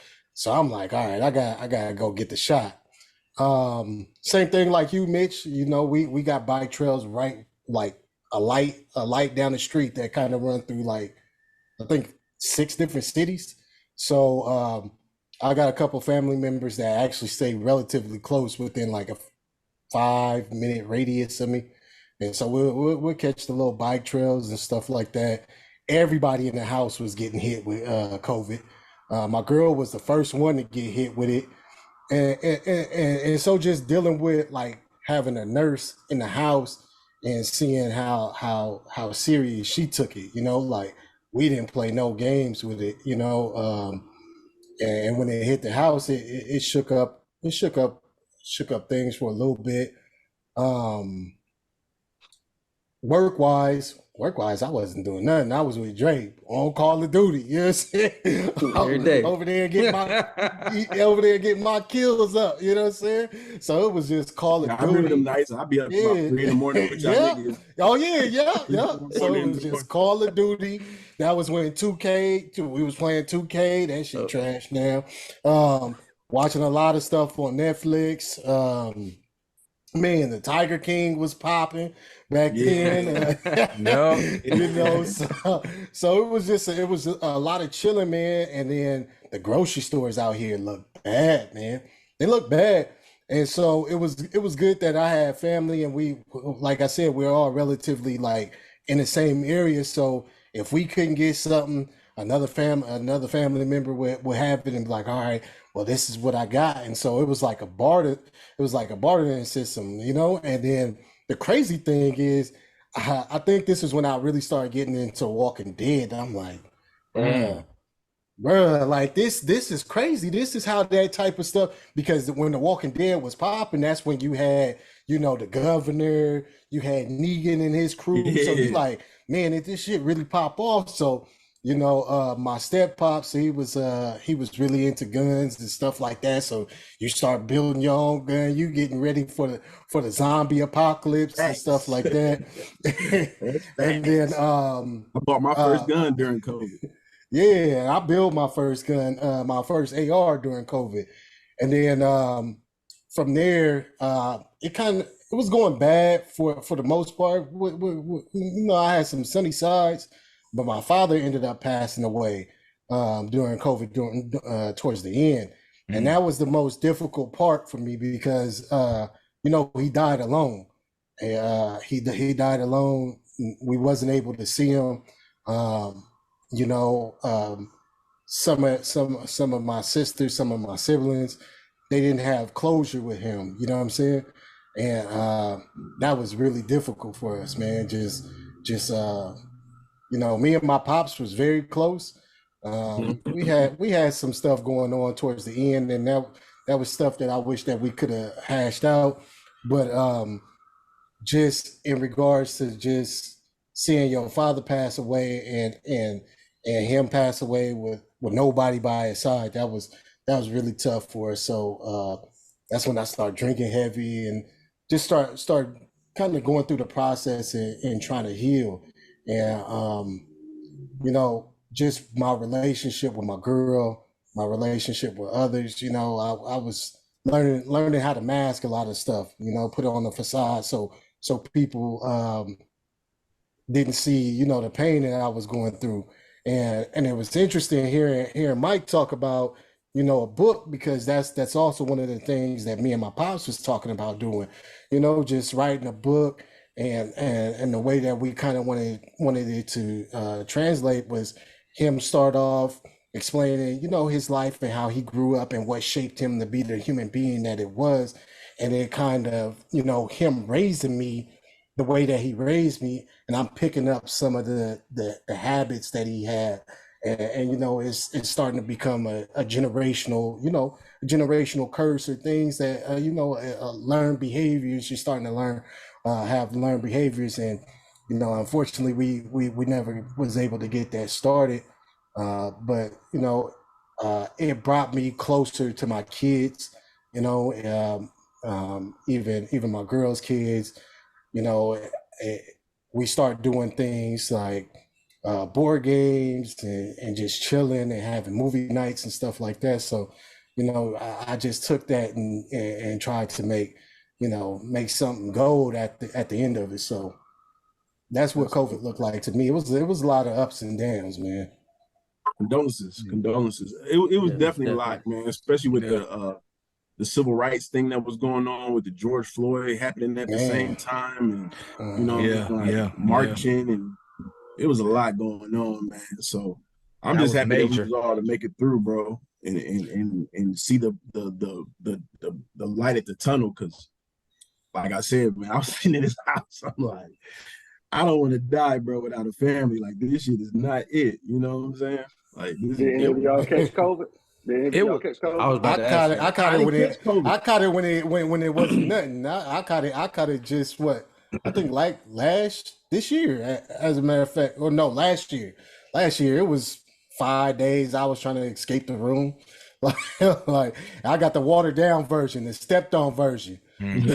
I'm like, all right, I gotta go get the shot. Same thing like you, Mitch. You know, we got bike trails right, like a light down the street that kind of run through like I think 6 different cities. So I got a couple family members that actually stay relatively close within like a 5-minute radius of me. And so we'll catch the little bike trails and stuff like that. Everybody in the house was getting hit with COVID. My girl was the first one to get hit with it. And so just dealing with like having a nurse in the house and seeing how serious she took it, you know, like we didn't play no games with it, you know. And when it hit the house, it shook up things for a little bit. Work-wise, I wasn't doing nothing. I was with Drake on Call of Duty. You know what I'm saying? Every day. over there getting my kills up. You know what I'm saying? So it was just Call of Duty. I remember them nights. I'd be up about 3 in the morning with y'all niggas. Oh yeah. So it was just Call of Duty. That was when 2K. We was playing 2K. That shit trash now. Watching a lot of stuff on Netflix. Man, the Tiger King was popping back then. You know, so it was a lot of chilling, man. And then the grocery stores out here look bad, man. They look bad. And so it was good that I had family, and we, like I said, we're all relatively like in the same area. So if we couldn't get something, another family member would have it and be like, all right, well, this is what I got. And so it was like a bartering system, you know. And then the crazy thing is, I think this is when I really started getting into Walking Dead. I'm like, bruh, like this is crazy. This is how that type of stuff, because when the Walking Dead was popping, that's when you had, you know, the governor, you had Negan and his crew. So you like, man, if this shit really pop off. So, you know, my step pops, he was really into guns and stuff like that. So you start building your own gun, you getting ready for the zombie apocalypse and stuff like that. And then I bought my first gun during COVID. Yeah, I built my first gun, my first AR during COVID. And then from there, it was going bad for the most part. You know, I had some sunny sides. But my father ended up passing away during COVID, towards the end. And that was the most difficult part for me because, you know, he died alone. He died alone. We wasn't able to see him. You know, some of my sisters, some of my siblings, they didn't have closure with him. You know what I'm saying? And that was really difficult for us, man. Just you know, me and my pops was very close. We had some stuff going on towards the end, and that was stuff that I wish that we could have hashed out. But just in regards to just seeing your father pass away and him pass away with nobody by his side, that was really tough for us. So that's when I started drinking heavy and just start kind of going through the process and trying to heal. And you know, just my relationship with my girl, my relationship with others, you know, I was learning how to mask a lot of stuff, you know, put it on the facade so people didn't see, you know, the pain that I was going through. And it was interesting hearing Mike talk about, you know, a book, because that's also one of the things that me and my pops was talking about doing, you know, just writing a book. And the way that we kind of wanted it to translate was him start off explaining, you know, his life and how he grew up and what shaped him to be the human being that it was. And then kind of, you know, him raising me the way that he raised me, and I'm picking up some of the habits that he had. And you know, it's starting to become a generational, you know, a generational curse, or things that, you know, learned behaviors. You're starting to learn, have learned behaviors. And, you know, unfortunately, we never was able to get that started. But, you know, it brought me closer to my kids, you know, even my girls' kids, you know. We start doing things like board games and just chilling and having movie nights and stuff like that. So, I just took that and tried to make something gold at the end of it. So that's what COVID looked like to me. It was a lot of ups and downs, man. Condolences. It was definitely a lot, man, especially with the civil rights thing that was going on with the George Floyd happening at the same time, and marching, and it was a lot going on, man. So I'm just happy that we was all to make it through, bro, and see the light at the tunnel. Because, like I said, man, I was sitting in this house. I'm like, I don't want to die, bro, without a family. Like, this shit is not it. You know what I'm saying? Like, this Did any of y'all catch COVID? I caught it when it wasn't nothing. I caught it just I think like this year, as a matter of fact, or no, last year it was 5 days. I was trying to escape the room, like I got the watered down version, the stepped on version. When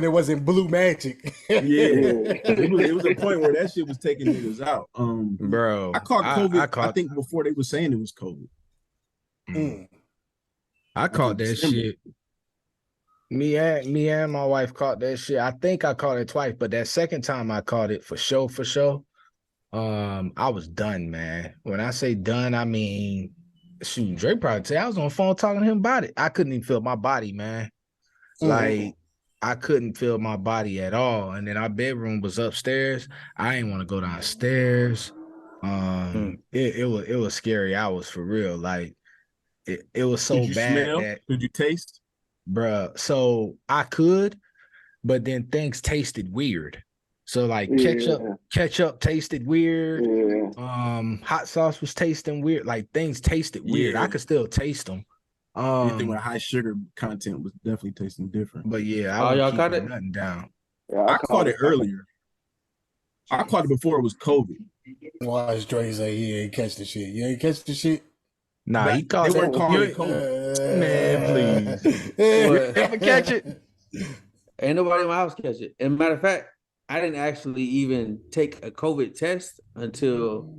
it wasn't blue magic. It was a point where that shit was taking niggas out. Bro, I caught COVID. I think before they were saying it was COVID. I caught that shit. Me and my wife caught that shit. I think I caught it twice, but that second time I caught it for sure. I was done, man. When I say done, I mean, shoot, Drake probably say I was on the phone talking to him about it. I couldn't even feel my body, man. Like, I couldn't feel my body at all. And then our bedroom was upstairs. I didn't want to go downstairs. It was scary hours for real. Like, it was so bad. Smell? Did you taste? Bruh, so I could, but then things tasted weird. So like ketchup tasted weird. Hot sauce was tasting weird. Like, things tasted weird. I could still taste them. Anything with high sugar content was definitely tasting different. But y'all got it nothing down. I caught it earlier. I caught it before it was COVID. Watch Dre say he ain't catch the shit. You ain't catch the shit? Nah, he caught it. They weren't calling it COVID. Man, please. Ever catch it? Ain't nobody in my house catch it. And matter of fact, I didn't actually even take a COVID test until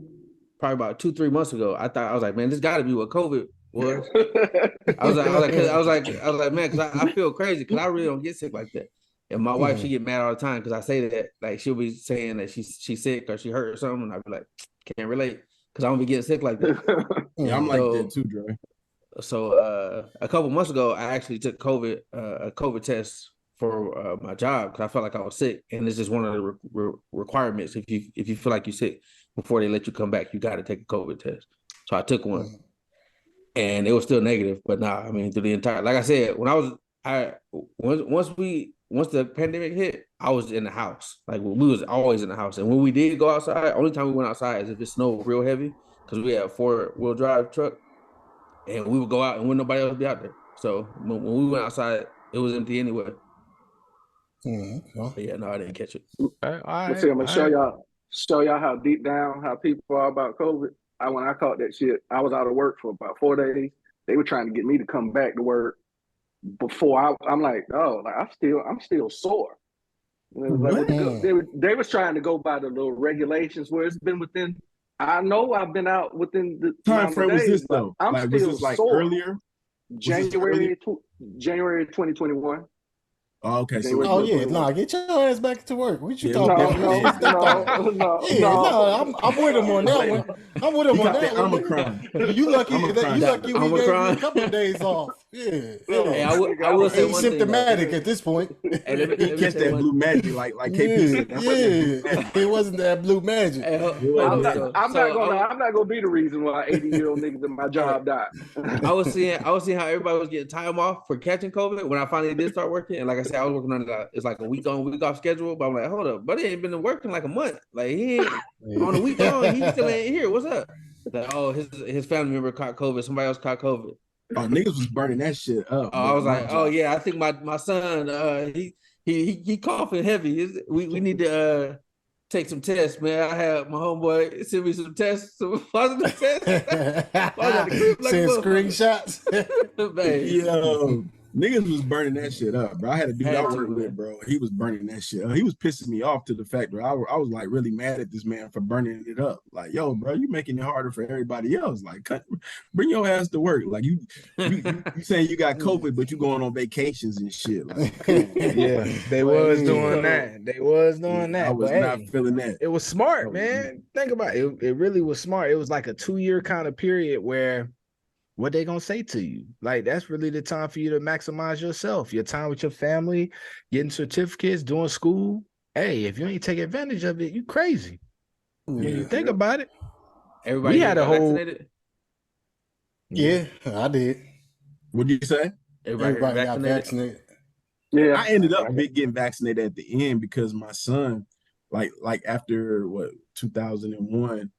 probably about 2-3 months ago. I was like, man, this got to be what COVID was. I was like, man, because I feel crazy because I really don't get sick like that. And my wife, she get mad all the time because I say that, like, she'll be saying that she's sick or she hurt or something, and I'll be like, can't relate because I don't be getting sick like that. Yeah, I'm like that too, Dre. So a couple months ago, I actually took a COVID test for my job because I felt like I was sick, and it's just one of the requirements. If you feel like you're sick, before they let you come back, you got to take a COVID test. So I took one, and it was still negative. But I mean, through the entire, like I said, once the pandemic hit, I was in the house. Like, we was always in the house, and when we did go outside, only time we went outside is if it snowed real heavy because we had a 4-wheel drive truck, and we would go out and wouldn't nobody else be out there. So when we went outside, it was empty anyway. But yeah, no, I didn't catch it. I'm gonna show y'all how deep down how people are about COVID. When I caught that shit, I was out of work for about 4 days. They were trying to get me to come back to work before I'm like, oh, like I'm still sore. And like, they was trying to go by the little regulations where it's been within. I know I've been out within the time frame. Was this though? I'm like, still was this like sore. Earlier? January 2021. Oh, okay. So get your ass back to work. What you talking about? No, I'm with him on that one. I'm with him on that one. Omicron. You lucky we gave you a couple of days off. Yeah. Hey, I will say one symptomatic at this point. He catch that blue magic like KP said. It wasn't that blue magic. I'm not gonna be the reason why 80-year-old niggas in my job died. I was seeing how everybody was getting time off for catching COVID when I finally did start working, and like I said, I was working on it's like a week on, week off schedule. But I'm like, hold up, buddy ain't been working like a month. Like, he ain't on a week on, he still ain't here. What's up? Like, oh, his family member caught COVID. Somebody else caught COVID. Oh, niggas was burning that shit up. I was like, oh yeah, I think my son, he coughing heavy. We need to take some tests, man. I had my homeboy send me some tests, some positive tests. Send screenshots. Yo, Niggas was burning that shit up, bro. I had a dude I worked with, bro. He was burning that shit up. He was pissing me off to the fact that I was like really mad at this man for burning it up. Like, yo, bro, you making it harder for everybody else. Like, bring your ass to work. Like, you saying you got COVID, but you going on vacations and shit. Like, yeah, they was doing that. They was doing that. I was not feeling that. It was smart, man. Think about it. It really was smart. It was like a 2-year kind of period where what they gonna say to you? Like, that's really the time for you to maximize yourself, your time with your family, getting certificates, doing school. Hey, if you ain't take advantage of it, you crazy. When you think about it. Everybody had a whole vaccinated? Yeah, I did. What did you say? Everybody got vaccinated. Yeah, I ended up getting vaccinated at the end because my son, like after 2001,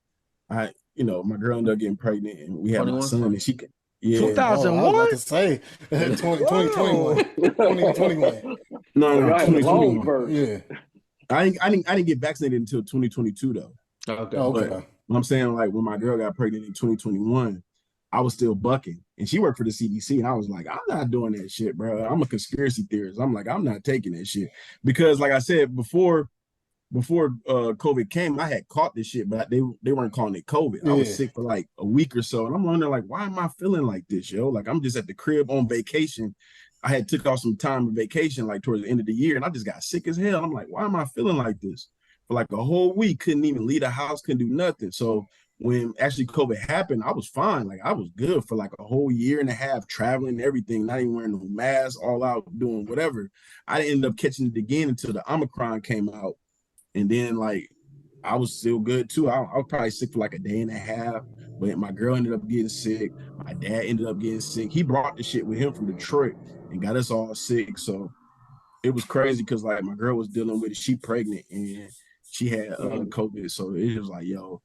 my girl ended up getting pregnant and we had my son and she could. Yeah, 2001. I was about to say 2021. 2021. No, 2021. Yeah, I didn't get vaccinated until 2022 though. Okay. But I'm saying, like, when my girl got pregnant in 2021, I was still bucking, and she worked for the CDC, and I was like, I'm not doing that shit, bro. I'm a conspiracy theorist. I'm like, I'm not taking that shit because, like I said before COVID came, I had caught this shit, but they weren't calling it COVID. I was sick for like a week or so, and I'm wondering, like, why am I feeling like this, yo? Like, I'm just at the crib on vacation. I had took off some time of vacation, like towards the end of the year, and I just got sick as hell. I'm like, why am I feeling like this? For like a whole week, couldn't even leave the house, couldn't do nothing. So when actually COVID happened, I was fine. Like, I was good for like a whole year and a half, traveling and everything, not even wearing no mask, all out doing whatever. I didn't end up catching it again until the Omicron came out. And then, like, I was still good too. I was probably sick for like a day and a half, but my girl ended up getting sick. My dad ended up getting sick. He brought the shit with him from Detroit and got us all sick. So it was crazy because, like, my girl was dealing with it. She pregnant and she had COVID. So it was like, yo,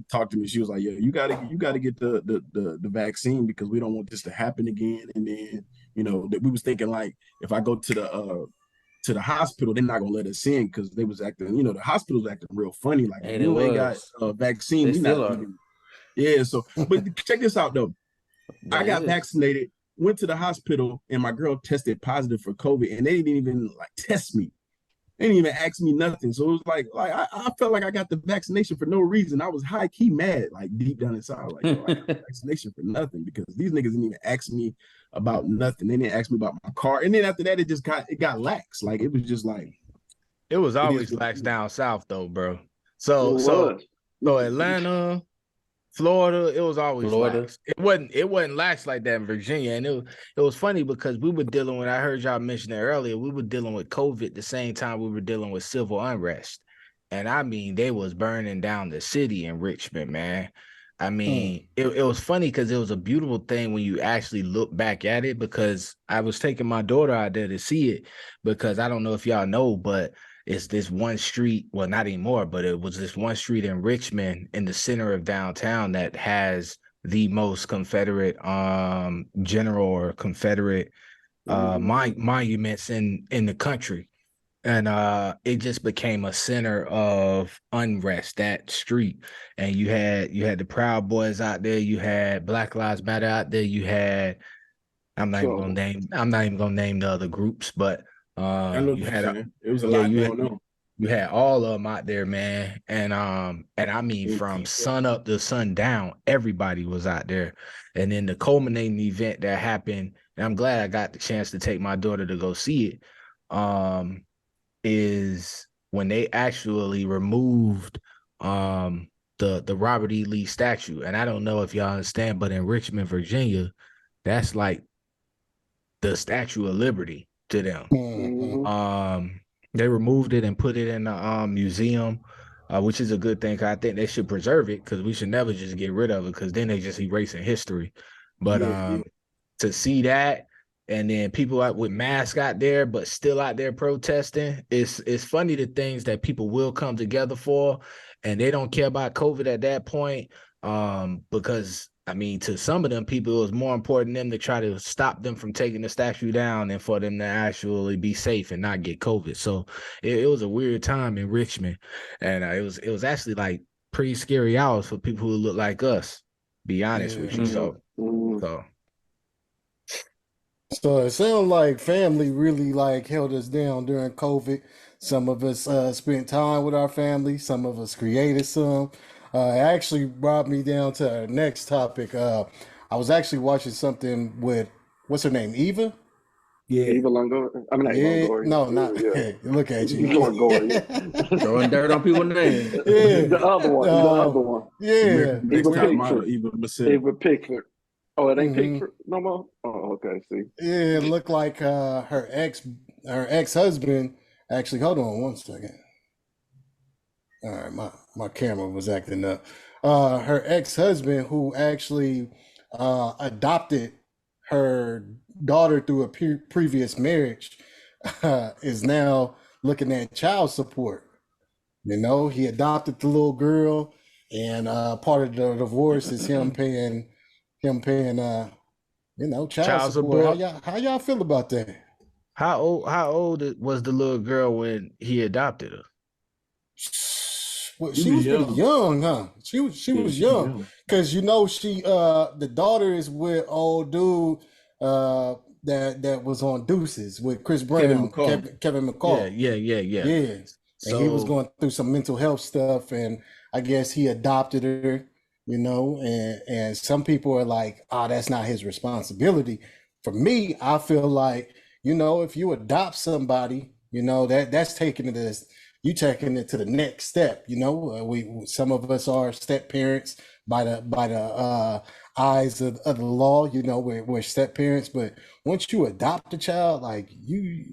talk to me. She was like, yo, you gotta get the vaccine because we don't want this to happen again. And then, we was thinking, like, if I go to the hospital, they're not gonna let us in because they was acting, the hospital's acting real funny. Like, you ain't got a vaccine. So, but check this out though. I got vaccinated, went to the hospital, and my girl tested positive for COVID, and they didn't even like test me. They didn't even ask me nothing. So it was like I felt like I got the vaccination for no reason. I was high key mad, like deep down inside, like, yo, I got the vaccination for nothing because these niggas didn't even ask me about nothing. They didn't ask me about my car. And then after that, it got lax. Like, it was just like, it was always lax down south though, bro. So Atlanta, Florida, it was always lax. It wasn't lax like that in Virginia. And it was funny because we were dealing with, I heard y'all mention it earlier, we were dealing with COVID the same time we were dealing with civil unrest. And I mean, they was burning down the city in Richmond, man. I mean, it was funny because it was a beautiful thing when you actually look back at it, because I was taking my daughter out there to see it, because I don't know if y'all know, but it's this one street, well, not anymore, but it was this one street in Richmond in the center of downtown that has the most Confederate general or Confederate monuments in the country. And it just became a center of unrest, that street. And you had the Proud Boys out there, you had Black Lives Matter out there, you had, I'm not even gonna name the other groups, but you had it was a lot going on. You had all of them out there, man. And I mean, from sun up to sundown, everybody was out there. And then the culminating event that happened, and I'm glad I got the chance to take my daughter to go see it, is when they actually removed the Robert E. Lee statue. And I don't know if y'all understand, but in Richmond, Virginia, that's like the Statue of Liberty to them. They removed it and put it in the museum, which is a good thing. I think they should preserve it, because we should never just get rid of it, because then they just erasing history. But to see that, and then people out with masks out there, but still out there protesting, it's funny the things that people will come together for, and they don't care about COVID at that point, because I mean, to some of them people, it was more important to them to try to stop them from taking the statue down than for them to actually be safe and not get COVID. So it was a weird time in Richmond, and it was actually like pretty scary hours for people who look like us. Be honest with you. So So it sounds like family really like held us down during COVID. Some of us spent time with our family. Some of us created some. It actually brought me down to our next topic. I was actually watching something with what's her name, Eva. Yeah. Eva Longoria. I mean, not Yeah, Longoria. no, not. Yeah. Look at you. Longoria. Throwing dirt on people's names. Yeah, The other one. The other one. yeah. American Next Eva Top Model, Pickford. Eva Bassett. Eva Pickford. Oh, it ain't Mhm. Pickford no more? Oh, okay. See. Yeah, it looked like her ex-husband. Actually, hold on one second. All right, my camera was acting up. Her ex-husband, who actually adopted her daughter through a previous marriage, is now looking at child support. You know, he adopted the little girl, and part of the divorce is him paying child support. How y'all feel about that? How old was the little girl when he adopted her? Well, She she was was pretty young, huh? She was Yeah, was she young because she the daughter is with old dude that was on Deuces with Chris Brown, Kevin McCall. Yeah. Yeah. And he was going through some mental health stuff, and I guess he adopted her, you know, and some people are like, oh, that's not his responsibility. For me, I feel like, you know, if you adopt somebody, you know, that's taking it as you taking it to the next step. You know, some of us are step parents by the eyes of the law. You know, we're step parents, but once you adopt a child, like you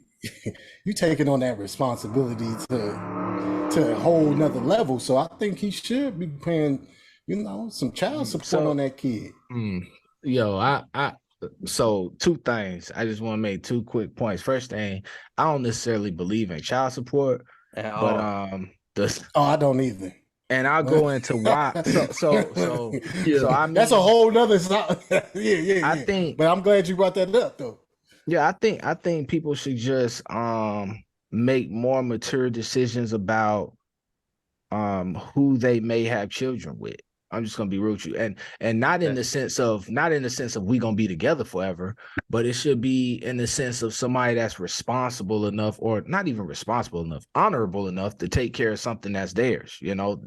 taking on that responsibility to a whole nother level. So I think he should be paying, you know, some child support on that kid. Yo, so two things. I just want to make two quick points. First thing, I don't necessarily believe in child support, At but all. I don't either. And I'll go into why. So I mean, that's a whole nother side. yeah. I think, but I'm glad you brought that up though. Yeah, I think people should just make more mature decisions about who they may have children with. I'm just gonna be real with you, and not in the sense of we gonna be together forever, but it should be in the sense of somebody that's responsible enough, or not even responsible enough, honorable enough to take care of something that's theirs. You know,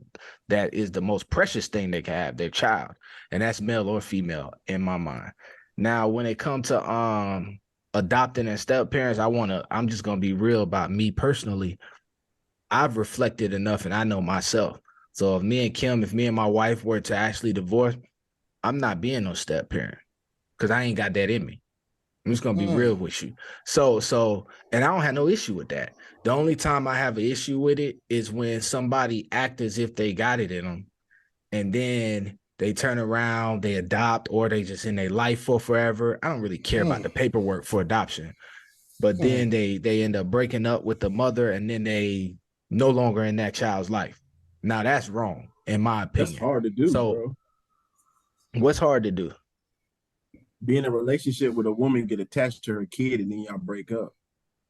that is the most precious thing they can have, their child, and that's male or female in my mind. Now, when it comes to adopting and step parents, I'm just gonna be real about me personally. I've reflected enough, and I know myself. So if me and my wife were to actually divorce, I'm not being no step parent because I ain't got that in me. I'm just gonna be real with you. So, and I don't have no issue with that. The only time I have an issue with it is when somebody act as if they got it in them, and then they turn around, they adopt, or they just in their life for forever. I don't really care about the paperwork for adoption, but then they end up breaking up with the mother, and then they no longer in that child's life. Now that's wrong, in my opinion. That's hard to do, bro. What's hard to do? Be in a relationship with a woman, get attached to her kid, and then y'all break up.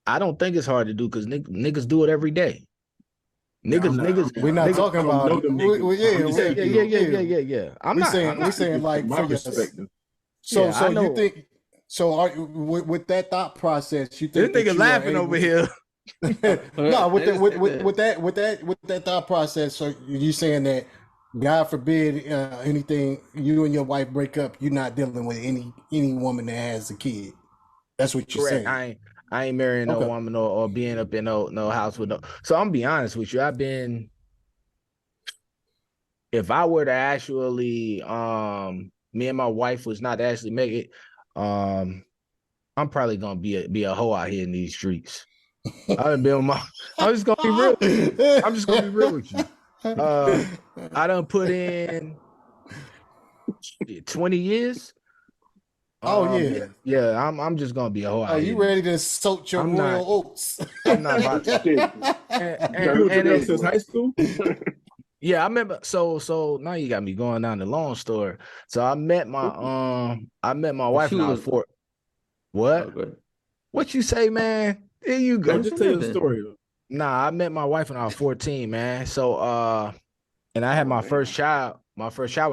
I don't think it's hard to do because niggas do it every day. Niggas. We're not talking about it. Yeah. I'm saying like my perspective. So you think? So with that thought process, you think this nigga laughing over here? No, with that thought process, so you saying that God forbid anything you and your wife break up, you're not dealing with any woman that has a kid. That's what you're saying. I ain't marrying no woman or being up in no house with no. So I'm gonna be honest with you. If I were to actually me and my wife was not to actually make it, I'm probably gonna be a hoe out here in these streets. I'm just gonna be real. I'm just gonna be real with you. I done put in 20 years. Yeah. I'm just gonna be a hoe. Are you ready to soak your royal oats? I'm not about to. and since high school. Yeah, I remember. So now you got me going down the long story. So I met my wife when I was 4. What? What you say, man? There you go. Just tell you the story. Nah, I met my wife when I was 14, man. So and I had my first child when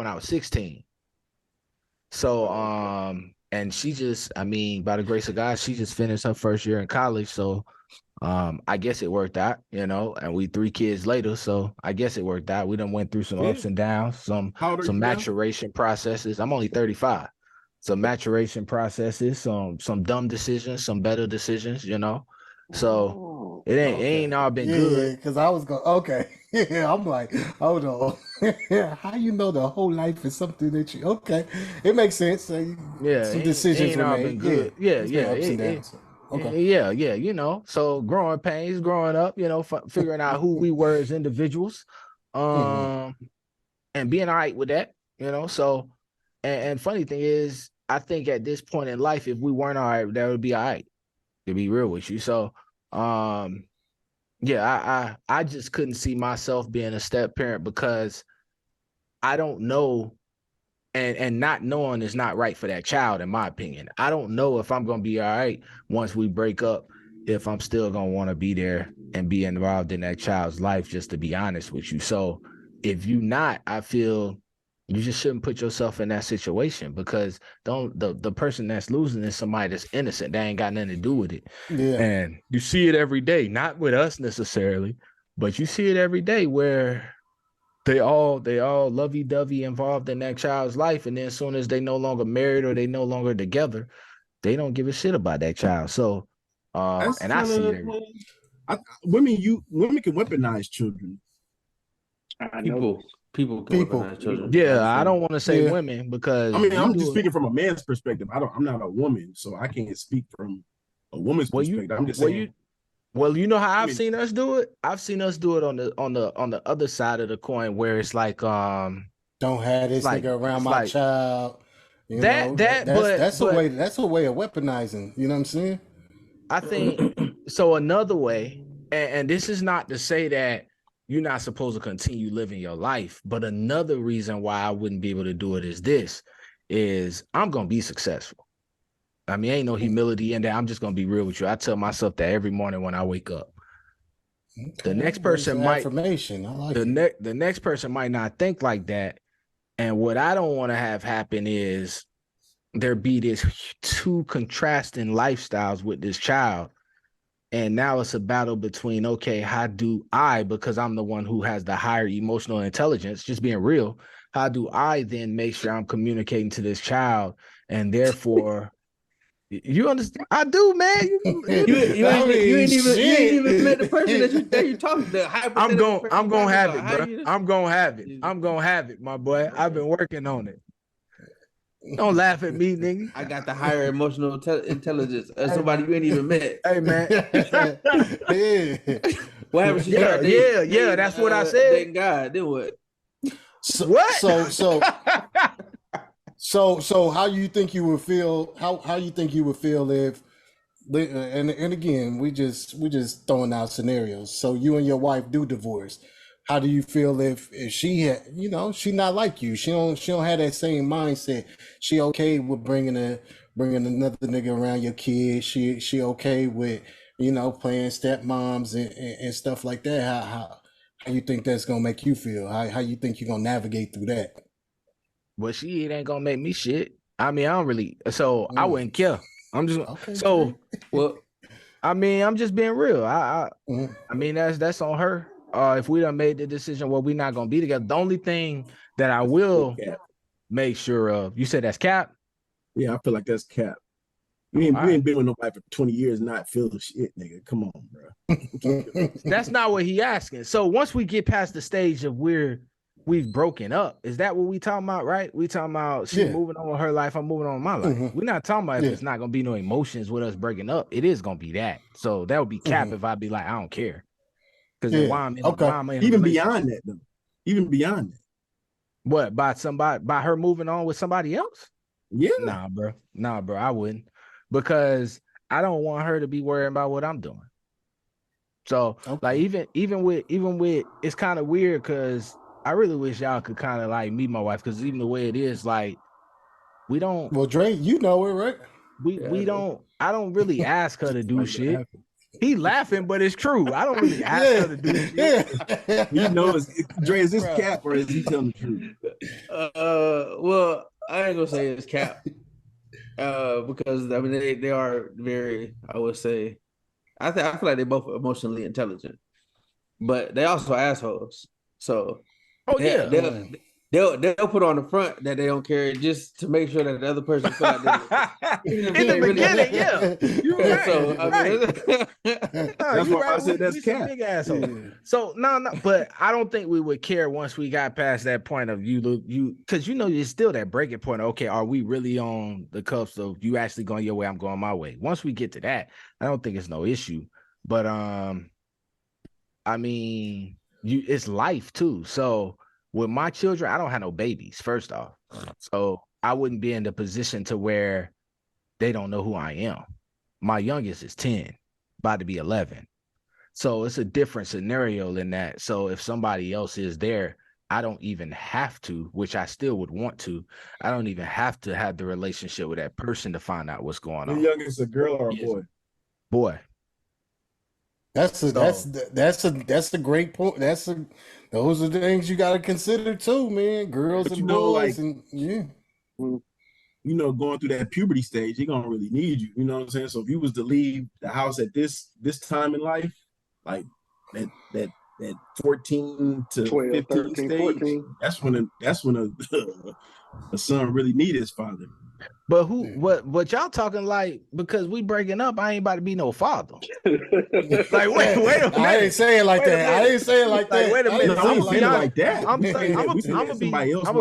I was 16. So and she just, I mean, by the grace of God, she just finished her first year in college. So I guess it worked out, you know, and we 3 kids later. So I guess it worked out. We done went through some ups and downs, some maturation processes. I'm only 35. Some maturation processes, some dumb decisions, some better decisions, you know. So it ain't all been good. Because I was going, okay. Yeah, I'm like, hold on. How you know the whole life is something that you, okay. It makes sense. So some decisions were made. Good. Yeah. You know, so growing pains, growing up, you know, figuring out who we were as individuals, and being all right with that, you know. So, and funny thing is, I think at this point in life, if we weren't all right, that would be all right, to be real with you. So, yeah, I just couldn't see myself being a step parent because I don't know, and not knowing is not right for that child, in my opinion. I don't know if I'm gonna be all right once we break up, if I'm still gonna want to be there and be involved in that child's life, just to be honest with you. So if you not, I feel you just shouldn't put yourself in that situation, because the person that's losing is somebody that's innocent. They ain't got nothing to do with it. Yeah. And you see it every day, not with us necessarily, but you see it every day where they all lovey-dovey involved in that child's life, and then as soon as they no longer married or they no longer together, they don't give a shit about that child. So and I see it. Women can weaponize children. People can weaponize children. Yeah, I don't want to say women, because I mean, I'm just speaking from a man's perspective. I'm not a woman, so I can't speak from a woman's perspective. I'm just saying. Well, you know how I've seen us do it? I've seen us do it on the other side of the coin, where it's like don't have this nigga around my child. That's a way of weaponizing. You know what I'm saying? I think so. Another way, and this is not to say that you're not supposed to continue living your life, but another reason why I wouldn't be able to do it is I'm gonna be successful. I mean, ain't no humility in that. I'm just gonna be real with you. I tell myself that every morning when I wake up. Okay. The next person might the next person might not think like that. And what I don't want to have happen is there be this 2 contrasting lifestyles with this child. And now it's a battle between, okay, how do I, because I'm the one who has the higher emotional intelligence, just being real, how do I then make sure I'm communicating to this child, and therefore you understand? I do, man. You ain't even met the person that you talking to. I'm gonna have it, bro. I'm gonna have it, my boy. I've been working on it. Don't laugh at me, nigga. I got the higher emotional intelligence as somebody you ain't even met. Hey, man. What happened? Yeah, that's what I said. Thank God. Then what? So how you think you would feel? How you think you would feel if? And again, we just throwing out scenarios. So you and your wife do divorce. How do you feel if she had, you know, she not like you? She don't have that same mindset. She okay with bringing another nigga around your kid. She okay with, you know, playing stepmoms and stuff like that. How you think that's gonna make you feel? How you think you're gonna navigate through that? Well, it ain't gonna make me shit. I mean, I don't really. So I wouldn't care. I'm just well. I mean, I'm just being real. I mean, that's on her. If we done made the decision, well, we're not gonna be together. The only thing that I will make sure of, you said that's cap? Yeah, I feel like that's cap. We ain't been with nobody for 20 years not feeling shit, nigga. Come on, bro. That's not what he asking. So once we get past the stage of we've broken up, is that what we talking about, right? We talking about she moving on with her life, I'm moving on with my life. We're not talking about if it's not gonna be no emotions with us breaking up. It is gonna be that. So that would be cap if I'd be like, I don't care. Because even beyond that, though. Even beyond that. What, by her moving on with somebody else? Yeah. Nah, bro, I wouldn't. Because I don't want her to be worrying about what I'm doing. So like even with it's kind of weird, because I really wish y'all could kind of like meet my wife, because even the way it is, like we don't. Well, Dre, you know it, right? We don't. I don't really ask her to do shit. He laughing, but it's true. I don't really ask her to do shit. You know, Dre, is this cap or is he telling the truth? Well, I ain't gonna say it's cap. because I mean they are very, I would say, I feel like they're both emotionally intelligent, but they also assholes. So Oh yeah. they'll put on the front that they don't care just to make sure that the other person feel like in the beginning, yeah. You're right. So, that's why I said that's cat. Big asshole. So no, but I don't think we would care once we got past that point of you because you're still that breaking point. Okay, are we really on the cusp of you actually going your way? I'm going my way. Once we get to that, I don't think it's no issue. But I mean, it's life too. So with my children, I don't have no babies, first off. So I wouldn't be in the position to where they don't know who I am. My youngest is 10, about to be 11. So it's a different scenario than that. So if somebody else is there, I don't even have to, which I still would want to. I don't even have to have the relationship with that person to find out what's going on. Your youngest a girl or a boy? Boy. That's a great point. Those are the things you got to consider too, man. Girls and boys, and yeah. Going through that puberty stage, he gonna really need you. You know what I'm saying? So if you was to leave the house at this time in life, like that 14 to 12, 15 13, stage, 14. that's when a son really need his father. But what y'all talking like, because we breaking up, I ain't about to be no father. Like, wait a minute. I ain't saying like that. I ain't saying like that. Wait a minute. I ain't saying like that. I'm gonna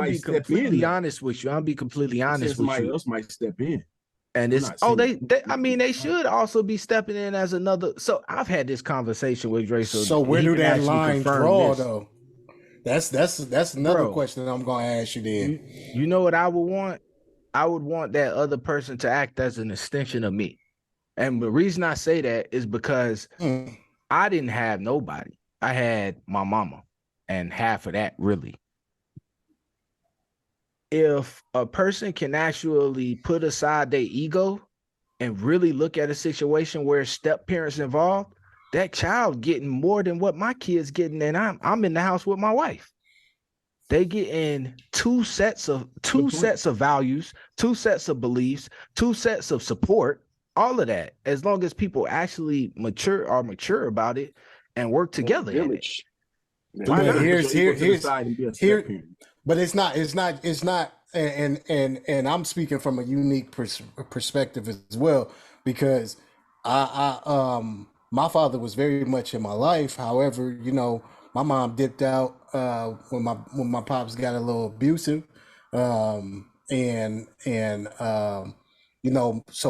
be completely honest with you. I'm gonna be completely honest with you. Somebody else might step in. And it's they should also be stepping in as another. So I've had this conversation with Dre. So where do that line draw though? That's another question I'm gonna ask you then. You know what I would want? I would want that other person to act as an extension of me. And the reason I say that is because I didn't have nobody. I had my mama and half of that, really. If a person can actually put aside their ego and really look at a situation where step parents involved, that child getting more than what my kid's getting, and I'm in the house with my wife. They get in two sets of values, two sets of beliefs, two sets of support, all of that, as long as people actually mature about it and work together. Village. But it's not, and I'm speaking from a unique perspective as well, because my father was very much in my life. However, my mom dipped out when my pops got a little abusive, so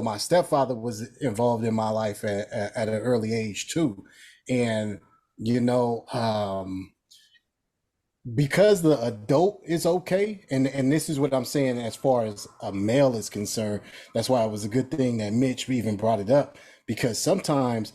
my stepfather was involved in my life at an early age too, and because the adult is okay, and this is what I'm saying as far as a male is concerned. That's why it was a good thing that Mitch even brought it up, because sometimes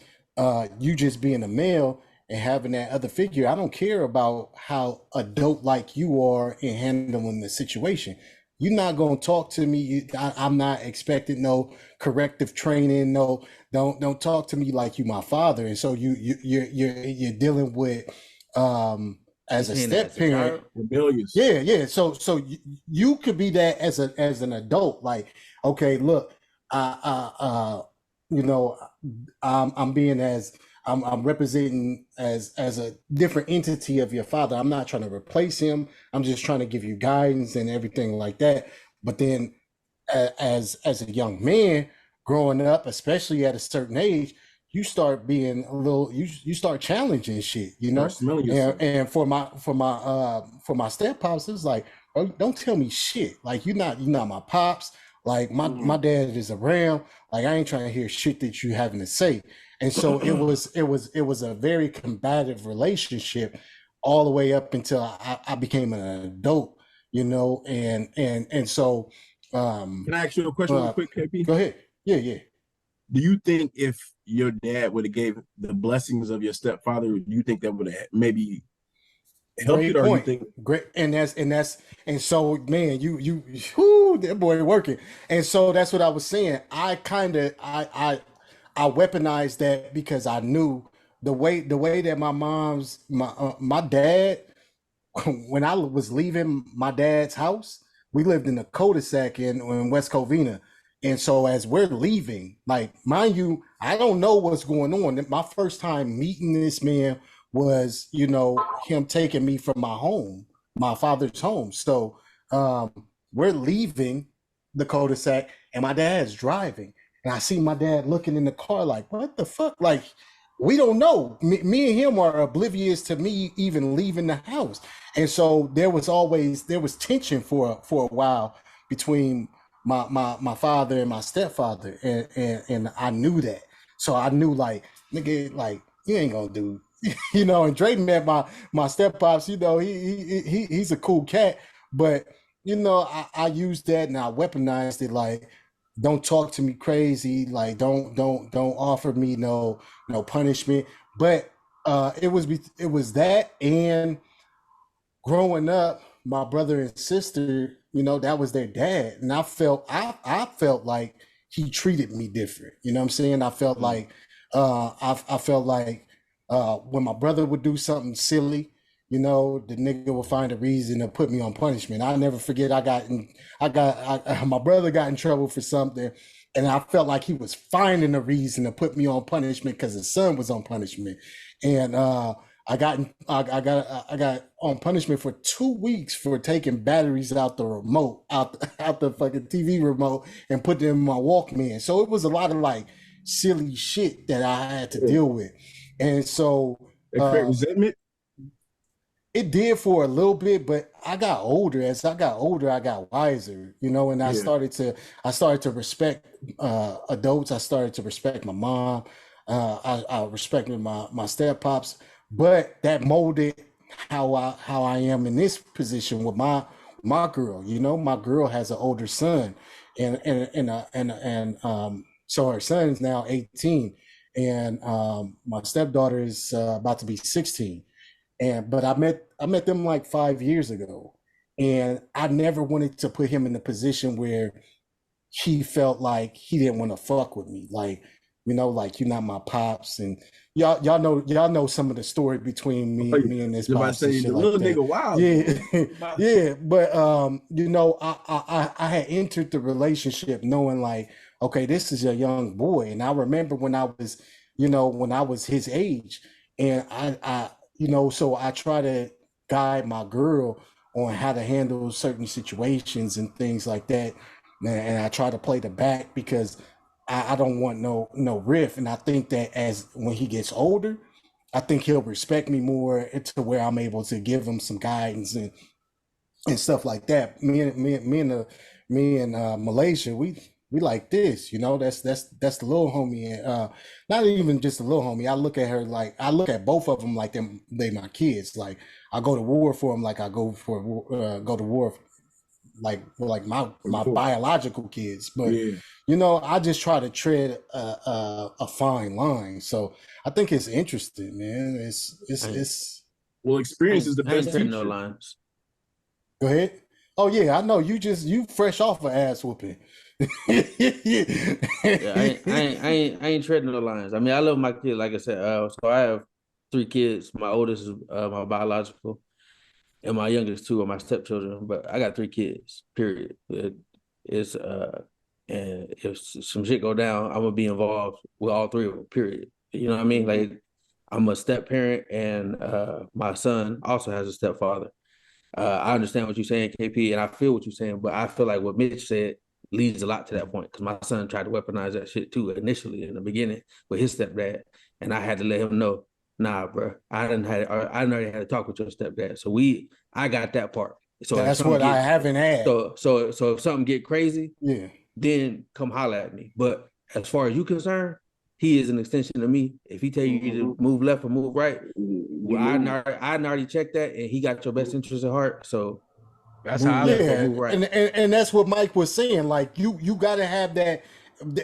you just being a male and having that other figure, I don't care about how adult like you are in handling the situation. You're not going to talk to me. I'm not expecting no corrective training. No, don't talk to me like you my father. And so you're dealing with as a step parent, rebellious. Yeah. So you could be that as an adult. Like, okay, look, I'm being I'm representing as a different entity of your father. I'm not trying to replace him. I'm just trying to give you guidance and everything like that. But then as a young man growing up, especially at a certain age, you start being a little, you start challenging shit, and for my step pops, it's like, oh, don't tell me shit. Like, you're not my pops. Like, my dad is around. Like, I ain't trying to hear shit that you having to say. And so it was a very combative relationship all the way up until I became an adult, and so can I ask you a question real quick, KP? Go ahead. Yeah. Do you think if your dad would have gave the blessings of your stepfather, do you think that would have maybe helped it, or you think great? And so, man, you that boy working. And so that's what I was saying. I weaponized that because I knew the way that my dad, when I was leaving my dad's house, we lived in a cul-de-sac in West Covina. And so as we're leaving, like, mind you, I don't know what's going on. My first time meeting this man was, you know, him taking me from my home, my father's home. So we're leaving the cul-de-sac and my dad's driving. And I see my dad looking in the car like, what the fuck? Like, we don't know. Me and him are oblivious to me even leaving the house. And so there was tension for a while between my father and my stepfather, and I knew that. So I knew, like, nigga, like, you ain't gonna do, you know. And Drayton met my step pops. You know, he's a cool cat, but you know, I used that and I weaponized it. Like, don't talk to me crazy. Like, don't offer me no punishment. But it was that, and growing up, my brother and sister, you know, that was their dad, and I felt like he treated me different. You know what I'm saying? I felt like I felt like when my brother would do something silly, you know, the nigga would find a reason to put me on punishment. I never forget. My brother got in trouble for something, and I felt like he was finding a reason to put me on punishment because his son was on punishment, and I got on punishment for 2 weeks for taking batteries out the remote, out the fucking TV remote, and put them in my Walkman. So it was a lot of like silly shit that I had to deal with, and so it created resentment. It did for a little bit, but I got older. As I got older, I got wiser, you know, and I started to respect adults. I started to respect my mom. I respected my step pops, but that molded how I am in this position with my girl. You know, my girl has an older son, and so her son is now 18, and my stepdaughter is about to be 16. But I met them like 5 years ago, and I never wanted to put him in a position where he felt like he didn't want to fuck with me. Like, you know, like, you're not my pops, and y'all know some of the story between me and this pops. The little nigga, wow. Yeah, yeah. But you know, I had entered the relationship knowing like, okay, this is a young boy, and I remember when I was his age, and I you know, so I try to guide my girl on how to handle certain situations and things like that. And I try to play the back because I don't want no riff. And I think that when he gets older, I think he'll respect me more to where I'm able to give him some guidance and stuff like that. Me and Malaysia, we like this, you know. That's the little homie, and not even just a little homie. I look at her like, I look at both of them like they my kids. Like, I go to war for them, like I go to war like my biological kids. But you know, I just try to tread a fine line. So I think it's interesting, man. It's well, experience is the best teacher. No lines. Go ahead. Oh yeah, I know you fresh off an ass whooping. Yeah, I ain't treading no lines. I mean, I love my kid, like I said. So I have 3 kids. My oldest is my biological, and my youngest 2 are my stepchildren. But I got 3 kids. Period. And if some shit go down, I'm gonna be involved with all 3 of them. Period. You know what I mean? Like, I'm a step parent, and my son also has a stepfather. I understand what you're saying, KP, and I feel what you're saying, but I feel like what Mitch said leads a lot to that point, because my son tried to weaponize that shit too initially in the beginning with his stepdad, and I had to let him know, nah, bro, I already had to talk with your stepdad. So I got that part. So that's what I haven't had. So if something get crazy, then come holler at me. But as far as you concerned, he is an extension of me. If he tell you to move left or move right, well, I already checked that, and he got your best interest at heart. So that's how I move right. And that's what Mike was saying. Like, you got to have that,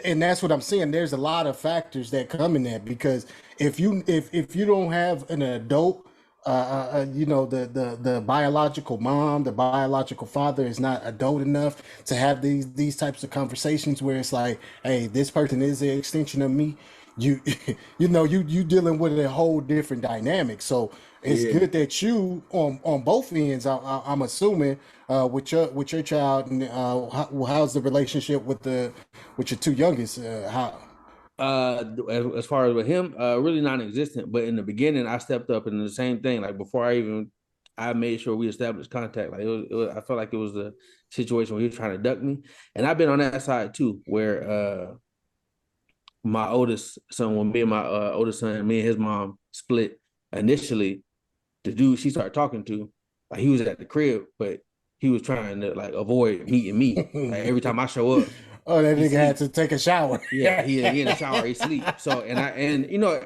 and that's what I'm saying. There's a lot of factors that come in that, because if you don't have an adult, you know, the biological mom, the biological father is not adult enough to have these types of conversations where it's like, hey, this person is an extension of me. You know, you dealing with a whole different dynamic. So it's good that you on both ends, I'm assuming, with your child, and how's the relationship with your two youngest? How? As far as with him, really non-existent. But in the beginning, I stepped up and the same thing. Like before I made sure we established contact. Like I felt like it was a situation where he was trying to duck me, and I've been on that side too, where my oldest son, when me and my oldest son, me and his mom split initially, the dude she started talking to, like he was at the crib, but he was trying to like avoid meeting me. Like every time I show up. Oh, that nigga had to take a shower. Yeah, he in the shower, he sleep. So and you know,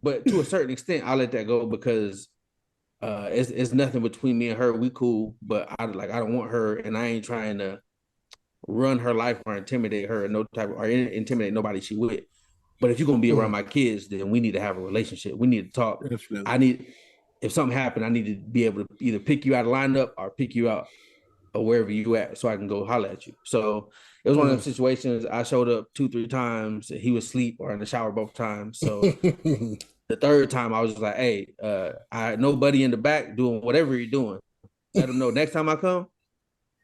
but to a certain extent, I let that go because it's nothing between me and her. We cool, but I don't want her, and I ain't trying to run her life or intimidate her or intimidate nobody she with. But if you're gonna be around my kids, then we need to have a relationship. We need to talk. Definitely. If something happened, I need to be able to either pick you out of lineup or pick you out or wherever you at, so I can go holler at you. So it was one of those situations. I showed up 2-3 times. He was asleep or in the shower both times. So the third time I was just like, hey, I had nobody in the back doing whatever you're doing. Let him know next time I come,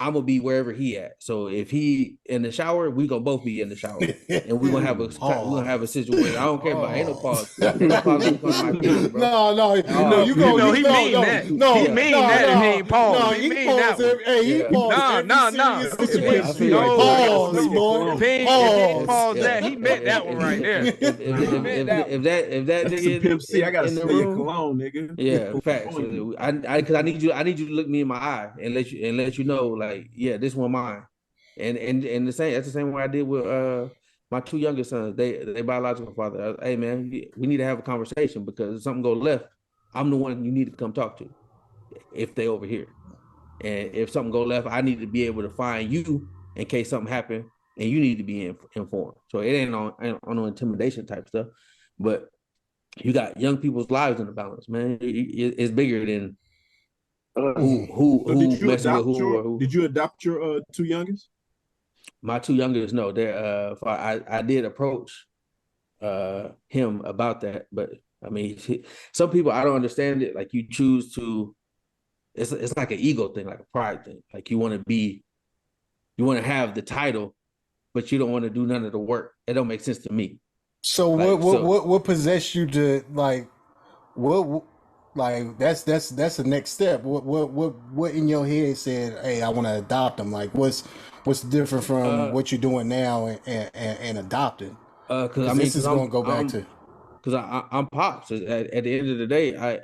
I'm gonna be wherever he at. So if he in the shower, we gonna both be in the shower, and we gonna have a situation. I don't care about ain't no pause. Ain't no pause. No, you go. He mean that. He mean that. He ain't pause. No, he mean that. Hey, he paused. No. Pause, boy. If he paused that, he meant that one right there. If that nigga Pimp C, I gotta in the smell your room, cologne, nigga. Yeah, facts. Because I need you to look me in my eye and let you know, like, yeah, this one mine. And that's the same way I did with my two youngest sons. They biological father. Hey man, we need to have a conversation because if something go left, I'm the one you need to come talk to if they over here. And if something go left, I need to be able to find you in case something happened, and you need to be informed. So it ain't on no intimidation type stuff, but you got young people's lives in the balance, man. It's bigger than who messing with who or who. Did you adopt your two youngest? My two youngest, no. They're I did approach him about that, but I mean, some people I don't understand it. Like you choose to, it's like an ego thing, like a pride thing. Like you want to have the title, but you don't want to do none of the work. It don't make sense to me. So what possessed you to like what? Like that's the next step. What in your head said, hey, I want to adopt them? Like what's different from what you're doing now and adopting? Because this is going to go back to. Because I'm pops. At the end of the day,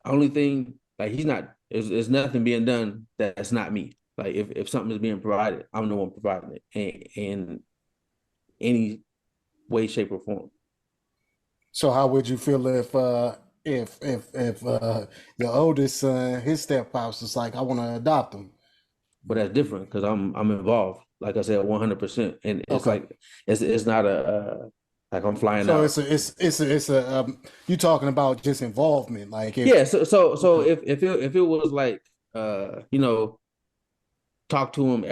only thing like he's not. There's nothing being done that's not me. Like if something is being provided, I'm the one providing it in any way, shape, or form. So how would you feel if your oldest son, his step pops was like, I want to adopt him? But that's different because I'm involved. Like I said, 100%, and it's like it's not a like I'm flying out. So it's a you talking about just involvement, like if it was like talk to him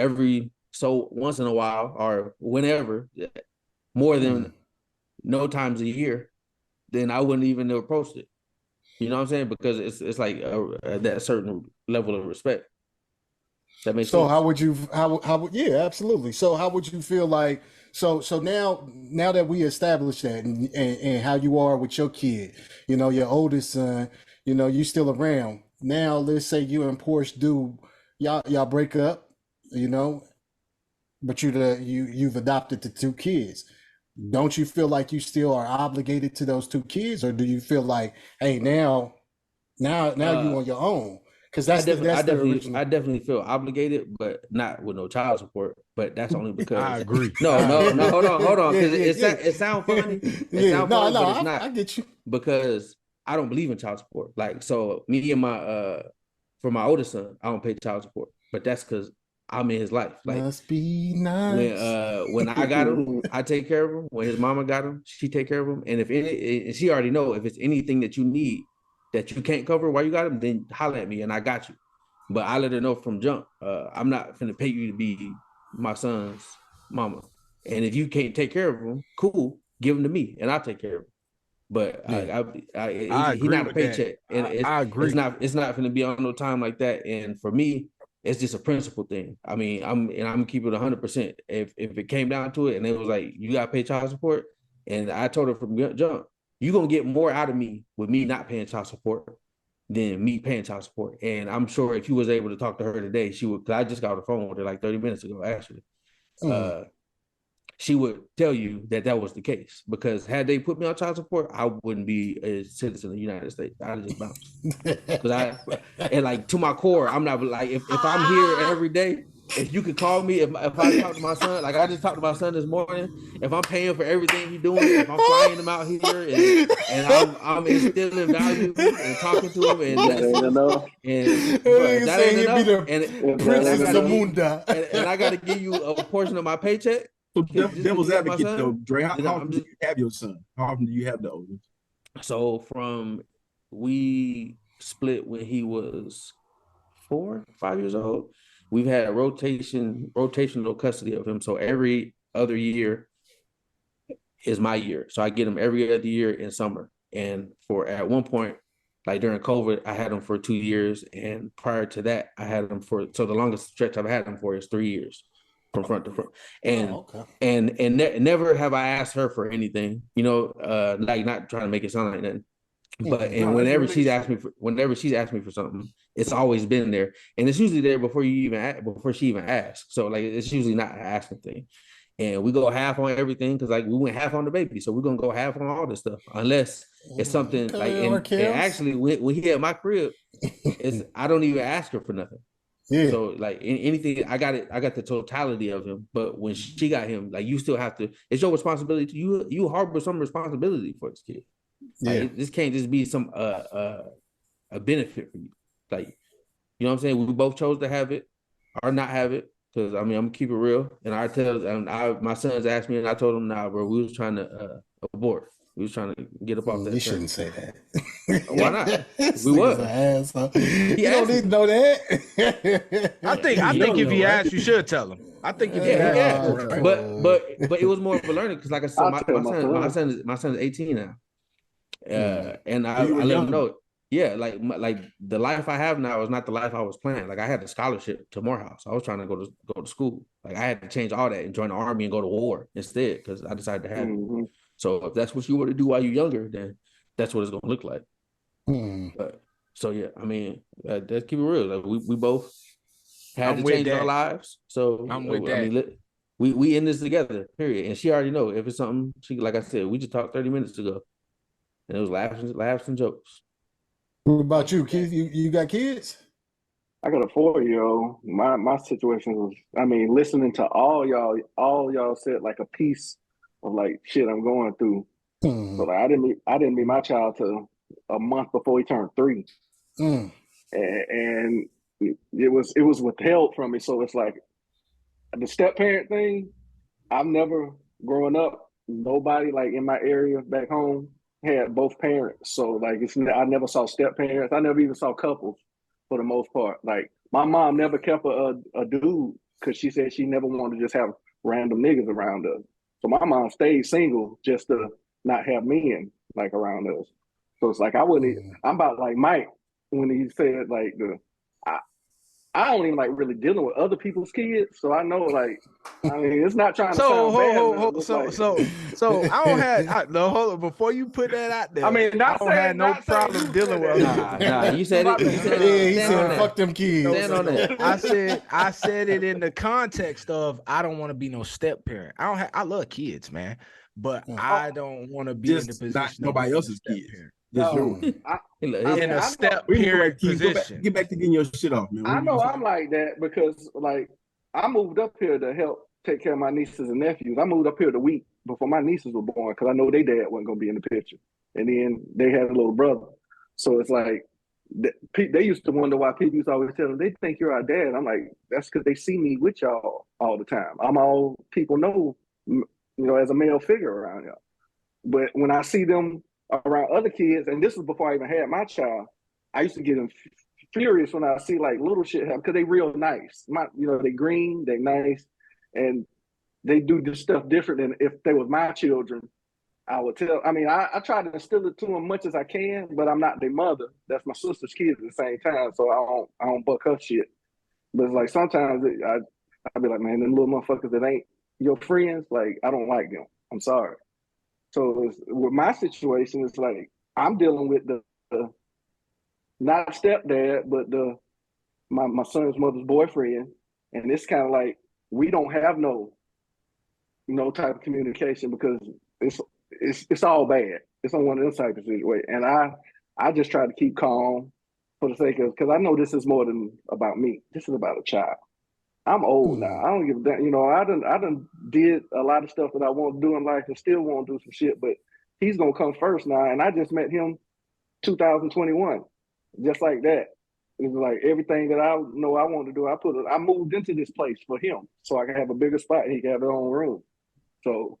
once in a while or whenever, more than no times a year, then I wouldn't even have approached it. You know what I'm saying? Because it's like that certain level of respect. That makes sense. So how would you yeah, absolutely. So how would you feel like so now that we established that and how you are with your kid, your oldest son, you still around. Now let's say you and Porsche do y'all break up, but you've adopted the two kids. Don't you feel like you still are obligated to those two kids, or do you feel like, hey, now you on your own? Because I definitely feel obligated, but not with no child support. But that's only because I agree. No, hold on, because it sounds funny. But it's not. I get you. Because I don't believe in child support. Like, so me and for my oldest son, I don't pay child support, but that's because I'm in his life. Like, must be nice. When I got him, I take care of him. When his mama got him, she take care of him. And and she already know if it's anything that you need that you can't cover while you got him, then holler at me and I got you. But I let her know from jump, I'm not finna pay you to be my son's mama. And if you can't take care of him, cool, give him to me and I'll take care of him. But I he's not a paycheck. And I agree. It's not going to be on no time like that. And for me, it's just a principle thing. I mean, I'm gonna keep it 100%. If it came down to it, and it was like you got to pay child support, and I told her from jump, you're gonna get more out of me with me not paying child support than me paying child support. And I'm sure if you was able to talk to her today, she would. Cause I just got on the phone with her like 30 minutes ago, actually. She would tell you that was the case, because had they put me on child support, I wouldn't be a citizen of the United States. I'd have just bounced. Because and like to my core, I'm not like, if I'm here every day, if you could call me, if I talk to my son, like I just talked to my son this morning, if I'm paying for everything he's doing, if I'm flying him out here and I'm instilling value and talking to him, and that ain't enough, and I got to give you a portion of my paycheck. So devil's advocate though, Dre, how often do you have your son? How often do you have the oldest? So we split when he was 5 years old. We've had a rotational custody of him. So every other year is my year. So I get him every other year in summer. And at one point, like during COVID, I had him for 2 years. And prior to that, I had him so the longest stretch I've had him for is 3 years. From front to front, and never have I asked her for anything, like not trying to make it sound like nothing, but whenever she's asked me for something, it's always been there, and it's usually there before she even asks. So like it's usually not an asking thing, and we go half on everything because like we went half on the baby, so we're gonna go half on all this stuff unless it's something like. And actually, when he at my crib, I don't even ask her for nothing. Yeah. So like anything, I got the totality of him. But when she got him, like you still have to. It's your responsibility. You harbor some responsibility for this kid. Like, this can't just be some a benefit for you. Like, you know what I'm saying? We both chose to have it or not have it. Because I mean, I'm gonna keep it real. And my sons asked me, and I told them, nah, bro, we was trying to abort. We was trying to get up off that. You shouldn't say that. Why not? We was. You don't need to know that. I think if he asked, you should tell him. I think if he asked, but it was more of a learning because, like I said, my son is 18 now, and I let him know. Yeah, like the life I have now is not the life I was planning. Like I had a scholarship to Morehouse. I was trying to go to school. Like I had to change all that and join the army and go to war instead because I decided to have it. So if that's what you want to do while you're younger, then that's what it's gonna look like. So yeah, I mean, let's keep it real. Like we both had to change our lives. So I'm with that. I mean, we in this together. Period. And she already know if it's something. She, like I said, we just talked 30 minutes ago, and it was laughs and jokes. What about you, Keith? You got kids? I got a 4-year-old. My situation was, I mean, listening to all y'all said like a piece of like shit I'm going through. So like I didn't meet my child till a month before he turned 3, and it was withheld from me. So it's like the step parent thing. I've never growing up, nobody like in my area back home had both parents. So like I never saw step parents. I never even saw couples for the most part. Like my mom never kept a dude because she said she never wanted to just have random niggas around us. So my mom stayed single just to not have men like around us. So it's like I'm about like Mike when he said like I don't even like really dealing with other people's kids. So I know like I mean it's not trying to sound bad. So I don't have hold on before you put that out there. I mean, I don't have no problem dealing with other people. Nah, you said it. He said fuck them kids. Stand on that. I said it in the context of I don't want to be no step parent. I love kids, man, but I don't want to be in the position nobody else's kids. In a step parent position. Get back to getting your shit off, man. I know I'm like that because like I moved up here to help take care of my nieces and nephews. I moved up here the week before my nieces were born because I know their dad wasn't gonna be in the picture, and then they had a little brother. So it's like they used to wonder why people used to always tell them they think you're our dad. I'm like, that's because they see me with y'all all the time. I'm all people know, as a male figure around y'all. But when I see them around other kids, and this was before I even had my child, I used to get them furious when I see like little shit happen because they real nice. They green, they nice, and they do this stuff different than if they was my children. I would tell. I mean, I try to instill it to them much as I can, but I'm not their mother. That's my sister's kids at the same time, so I don't buck her shit. But it's like sometimes I'd be like, man, them little motherfuckers that ain't your friends, like I don't like them. I'm sorry. So with my situation, it's like I'm dealing with the not stepdad, but my son's mother's boyfriend, and it's kind of like we don't have no type of communication because it's all bad. It's on one of them type of situations, and I just try to keep calm for the sake of, because I know this is more than about me. This is about a child. I'm old now. I don't give a damn. I done did a lot of stuff that I want to do in life and still want to do some shit, but he's gonna come first now. And I just met him 2021, just like that. It's like everything that I know I want to do, I moved into this place for him so I can have a bigger spot and he can have his own room. So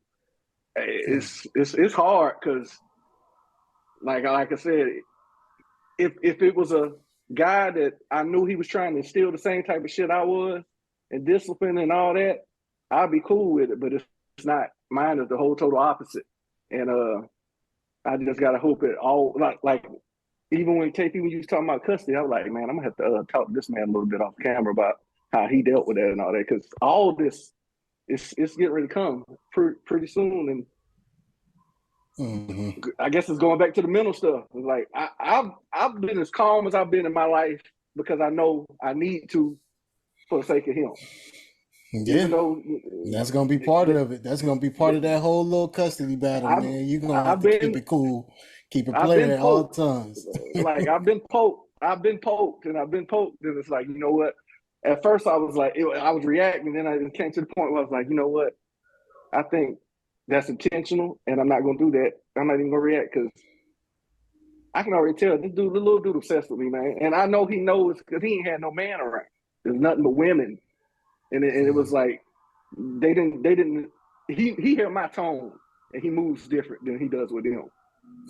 it's hard because like I said, if it was a guy that I knew he was trying to instill the same type of shit I was and discipline and all that, I'd be cool with it. But it's not. Mine is the whole total opposite. And I just gotta hope it all like even when KP when you was talking about custody, I was like, man, I'm gonna have to talk to this man a little bit off camera about how he dealt with that and all that, because all this it's getting ready to come pretty soon. And I guess it's going back to the mental stuff. It's like I've been as calm as I've been in my life because I know I need to for the sake of him. Yeah, that's gonna be part of it. That's gonna be part of that whole little custody battle, man. You're gonna have to keep it cool, keep it playing at all times. Like I've been poked, and it's like, you know what? At first I was like, I was reacting, then I came to the point where I was like, you know what? I think that's intentional, and I'm not gonna do that. I'm not even gonna react because I can already tell this little dude obsessed with me, man. And I know he knows because he ain't had no man around. There's nothing but women. And it was like they didn't he heard my tone and he moves different than he does with them.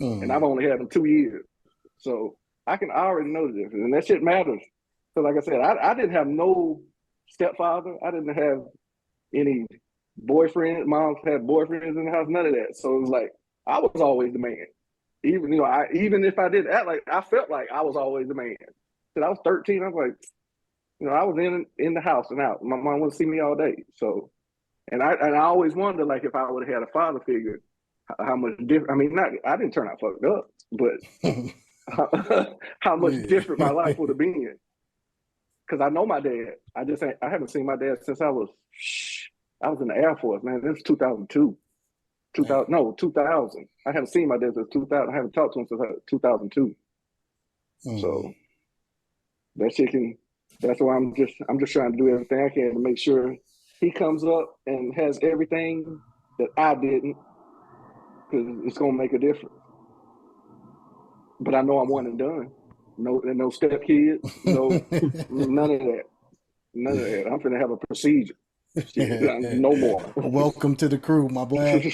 And I've only had him 2 years. So I already know the difference. And that shit matters. So like I said, I didn't have no stepfather. I didn't have any boyfriend. Moms had boyfriends in the house, none of that. So it was like I was always the man. Even if I did act like, I felt like I was always the man. Till I was 13, I was like, I was in the house and out. My mom wouldn't see me all day. So, and I always wondered, like, if I would have had a father figure, how much different. I mean, I didn't turn out fucked up, but how much different my life would have been. Because I know my dad. I haven't seen my dad since I was in the Air Force, man. This was 2002. 2000. I haven't seen my dad since 2000. I haven't talked to him since 2002. So that shit can. That's why I'm just trying to do everything I can to make sure he comes up and has everything that I didn't, because it's gonna make a difference. But I know I'm one and done. No step kids, none of that. None of that. I'm gonna have a procedure. No more. Welcome to the crew, my boy.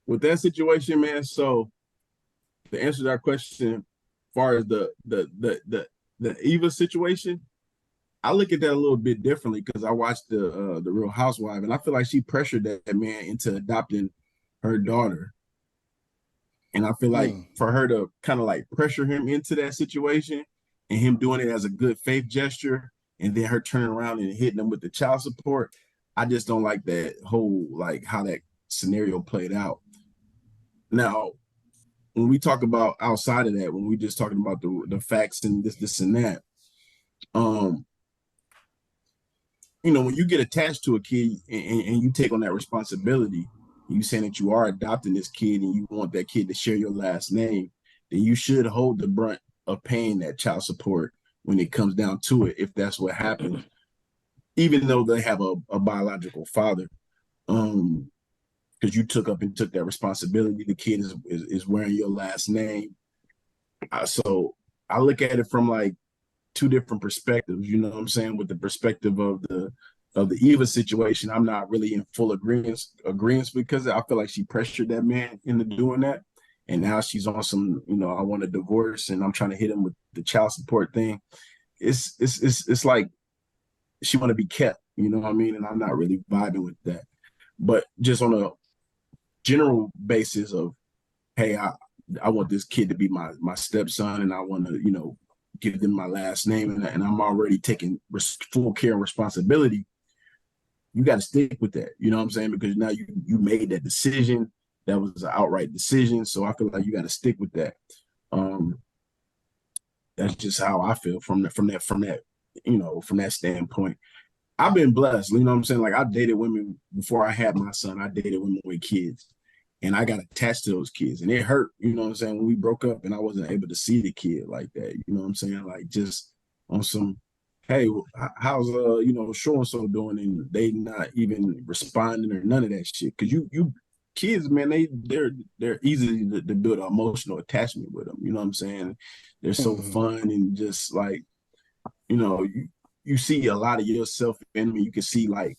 With that situation, man, so to answer that question, as far as the Eva situation, I look at that a little bit differently because I watched the Real Housewife, and I feel like she pressured that man into adopting her daughter. And I feel like for her to kind of like pressure him into that situation and him doing it as a good faith gesture, and then her turning around and hitting him with the child support, I just don't like that whole, like, how that scenario played out. Now, when we talk about outside of that, when we just talking about the facts and this and that, when you get attached to a kid and you take on that responsibility, you saying that you are adopting this kid and you want that kid to share your last name, then you should hold the brunt of paying that child support when it comes down to it, if that's what happens, even though they have a biological father. Because you took that responsibility. The kid is wearing your last name. So I look at it from like two different perspectives, you know what I'm saying? With the perspective of the Eva situation, I'm not really in full agreement because I feel like she pressured that man into doing that. And now she's on some, I want a divorce and I'm trying to hit him with the child support thing. It's like she want to be kept, you know what I mean? And I'm not really vibing with that. But just on a general basis of, hey, I want this kid to be my stepson, and I want to, you know, give them my last name, and I'm already taking full care and responsibility. You got to stick with that. You know what I'm saying? Because now you made that decision. That was an outright decision. So I feel like you got to stick with that. That's just how I feel from that, you know, from that standpoint. I've been blessed. You know what I'm saying? Like, I dated women before I had my son. I dated women with kids, and I got attached to those kids, and it hurt. You know what I'm saying? When we broke up, and I wasn't able to see the kid like that. You know what I'm saying? Like, just on some, hey, how's you know, so and so doing, and they not even responding or none of that shit. Because you kids, man, they're easy to build an emotional attachment with them. You know what I'm saying? They're so fun, and just like, you know, you see a lot of yourself in them. You can see like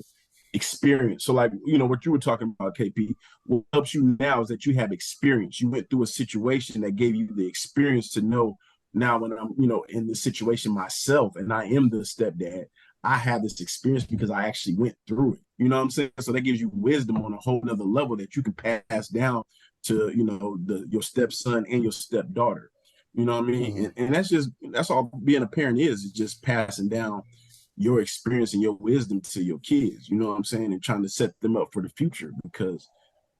experience. So like, you know, what you were talking about, KP, what helps you now is that you have experience. You went through a situation that gave you the experience to know now when I'm, you know, in the situation myself and I am the stepdad, I have this experience because I actually went through it. You know what I'm saying? So that gives you wisdom on a whole nother level that you can pass down to, you know, your stepson and your stepdaughter. You know what I mean? And that's all being a parent is just passing down your experience and your wisdom to your kids. You know what I'm saying? And trying to set them up for the future, because,